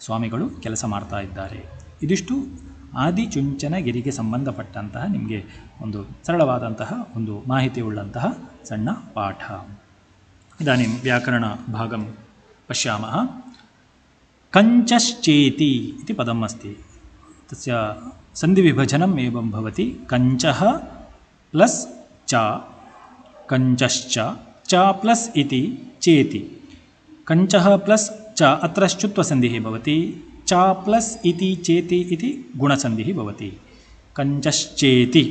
ಸ್ವಾಮಿಗಳು ಕೆಲಸ ಮಾಡ್ತಾ ಇದ್ದಾರೆ. ಇದಿಷ್ಟು ಆದಿಚುಂಚನಗಿರಿಗೆ ಸಂಬಂಧಪಟ್ಟಂತಹ ನಿಮಗೆ ಒಂದು ಸರಳವಾದಂತಹ ಒಂದು ಮಾಹಿತಿ ಉಳ್ಳಂತಹ ಸಣ್ಣ ಪಾಠ. ಇದಾನಿಂ ವ್ಯಾಕರಣ ಭಾಗಂ ಪಶ್ಯಾಮಃ. ಕಂಚಶ್ಚೇತಿ ಇತಿ ಪದಂ ಅಸ್ತಿ, ತಸ್ಯ ಸಂಧಿವಿಭಜನಂ ಏವಂ ಭವತಿ. ಕಂಚಃ ಪ್ಲಸ್ ಚ, ಕಂಚಶ್ಚ, ಚ ಪ್ಲಸ್ ಇತಿ ಚೇತಿ. ಕಂಚಃ ಪ್ಲಸ್ ಚ ಅತ್ರ ಶ್ಚುತ್ವಸಂಧಿಃ ಭವತಿ. ಚ ಪ್ಲಸ್ ಇತಿ ಚೇತಿ ಇತಿ ಗುಣಸಂಧಿಃ ಭವತಿ. ಕಂಚಶ್ಚೇತಿ.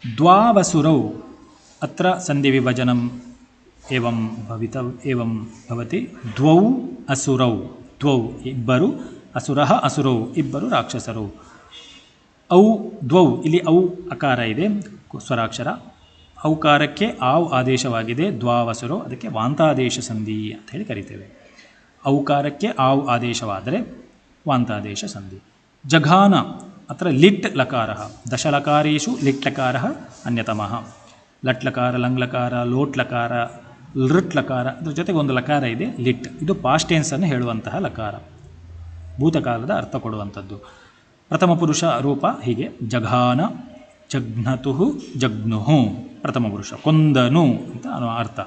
ದ್ವಾವಸುರೌ ಅತ್ರ ಸಂಧಿವಿಭಜನಂ ಏವಂ ಭವತಿ. ದ್ವೌ ಅಸುರೌ, ದ್ವೌ ಇಬ್ಬರು, ಅಸುರಃ ಅಸುರೌ ಇಬ್ಬರು ರಾಕ್ಷಸರು. ಔ ದ್ವೌ, ಇಲ್ಲಿ ಔ ಅಕಾರ ಇದೆ ಸ್ವರಾಕ್ಷರ, ಔಕಾರಕ್ಕೆ ಆವ್ ಆದೇಶವಾಗಿದೆ ದ್ವಾವಸರು, ಅದಕ್ಕೆ ವಾಂತಾದೇಶ ಸಂಧಿ ಅಂತ ಹೇಳಿ ಕರಿತೇವೆ. ಔಕಾರಕ್ಕೆ ಆವ್ ಆದೇಶವಾದರೆ ವಾಂತಾದೇಶ ಸಂಧಿ. ಜಘಾನ ಅತ್ರ ಲಿಟ್ ಲಕಾರ, ದಶಲಕಾರೇಷು ಲಿಟ್ ಲಕಾರ ಅನ್ಯತಮಃ. ಲಟ್ಲಕಾರ, ಲಂಗ್ಲಕಾರ, ಲೋಟ್ಲಕಾರ, ಲೃಟ್ಲಕಾರ, ಅದ್ರ ಜೊತೆಗೆ ಒಂದು ಲಕಾರ ಇದೆ ಲಿಟ್. ಇದು ಪಾಸ್ಟ್ ಟೆನ್ಸನ್ನು ಹೇಳುವಂತಹ ಲಕಾರ, ಭೂತಕಾಲದ ಅರ್ಥ ಕೊಡುವಂಥದ್ದು. ಪ್ರಥಮ ಪುರುಷ ರೂಪ ಹೀಗೆ ಜಘಾನ, ಜಘ್ನತು, ಜಗ್ನುಹು ಪ್ರಥಮ ಪುರುಷ, ಕೊಂದನು ಅಂತ ಅರ್ಥ.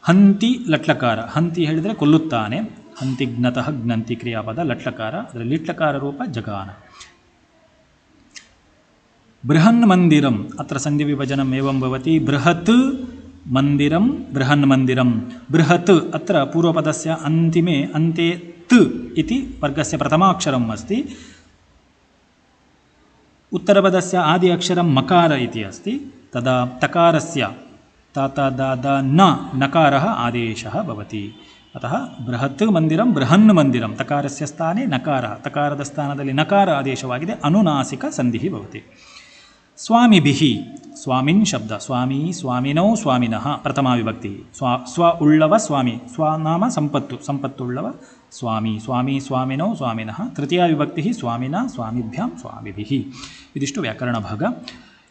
ಹಂತಿ ಲಟ್ಲಕಾರ, ಹಂತಿ ಹೇಳಿದರೆ ಕೊಲ್ಲುತ್ತಾನೆ, ಹಂತಿಘ್ನತಃ ಘ್ನಂತಿ ಕ್ರಿಯಾಪದ ಲಟ್ಲಕಾರ, ಅದರ ಲಿಟ್ಲಕಾರ ರೂಪ ಜಘಾನ. ಬೃಹನ್ ಮಂದಿರಂ ಅತ್ರ ಸಂಧಿ ವಿಭಜನಂ ಏವಂ ಭವತಿ. ಬೃಹತ್ ಮಂದಿರಂ ಬೃಹನ್ ಮಂದಿರಂ. ಬೃಹತ್ ಅತ್ರ ಪೂರ್ವಪದಸ್ಯ ಅಂತಿಮೆ ಅಂತೆ ತ್ ಇತಿ ವರ್ಗಸ್ಯ ಪ್ರಥಮಾಕ್ಷರಂ ಅಸ್ತಿ. उत्तरपदस्य आदि अक्षरं मकार इति अस्ति. तदा तकारस्य ततदाद न नकारः आदेशः भवति. अतः बृहत् मंदिरं बृहन् मंदिरं तकारस्य स्थाने नकारः, तकाರದ ಸ್ಥಾನದಲ್ಲಿ ನಕಾರ ಆದೇಶವಾಗಿದೆ, ಅನುನಾಸಿಕ ಸಂಧಿಃ ಭವತಿ. ಸ್ವಾಮಿಭಿಃ ಸ್ವಾಮಿನ್ ಶಬ್ದ, ಸ್ವಾಮಿ ಸ್ವಾಮಿನೋ ಸ್ವಾಮಿನಃ ಪ್ರಥಮಾ ವಿಭಕ್ತಿ. ಸ್ವ ಉಳ್ಳವ ಸ್ವಾಮಿ, ಸ್ವನಾಮ ಸಂಪತ್ತು, ಸಂಪತ್ತುಳ್ಳವ ಸ್ವಾಮಿ, ಸ್ವಾಮಿ ಸ್ವಾಮಿನೋ ಸ್ವಾಮಿನಃ. ತೃತೀಯ ವಿಭಕ್ತಿ ಸ್ವಾಮಿನ ಸ್ವಾಮಿಭ್ಯಾಂ ಸ್ವಾಮಿಭಿಃ. ಇದಿಷ್ಟು ವ್ಯಾಕರಣ ಭಾಗ.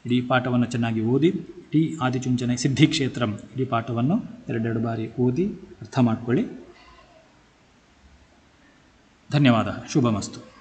ಇಡೀ ಪಾಠವನ್ನು ಚೆನ್ನಾಗಿ ಓದಿ, ಇಡೀ ಆದಿಚುಂಚನೆ ಸಿದ್ಧಿಕ್ಷೇತ್ರಂ ಇಡೀ ಪಾಠವನ್ನು ಎರಡೆರಡು ಬಾರಿ ಓದಿ ಅರ್ಥ ಮಾಡಿಕೊಳ್ಳಿ. ಧನ್ಯವಾದ. ಶುಭಮಸ್ತು.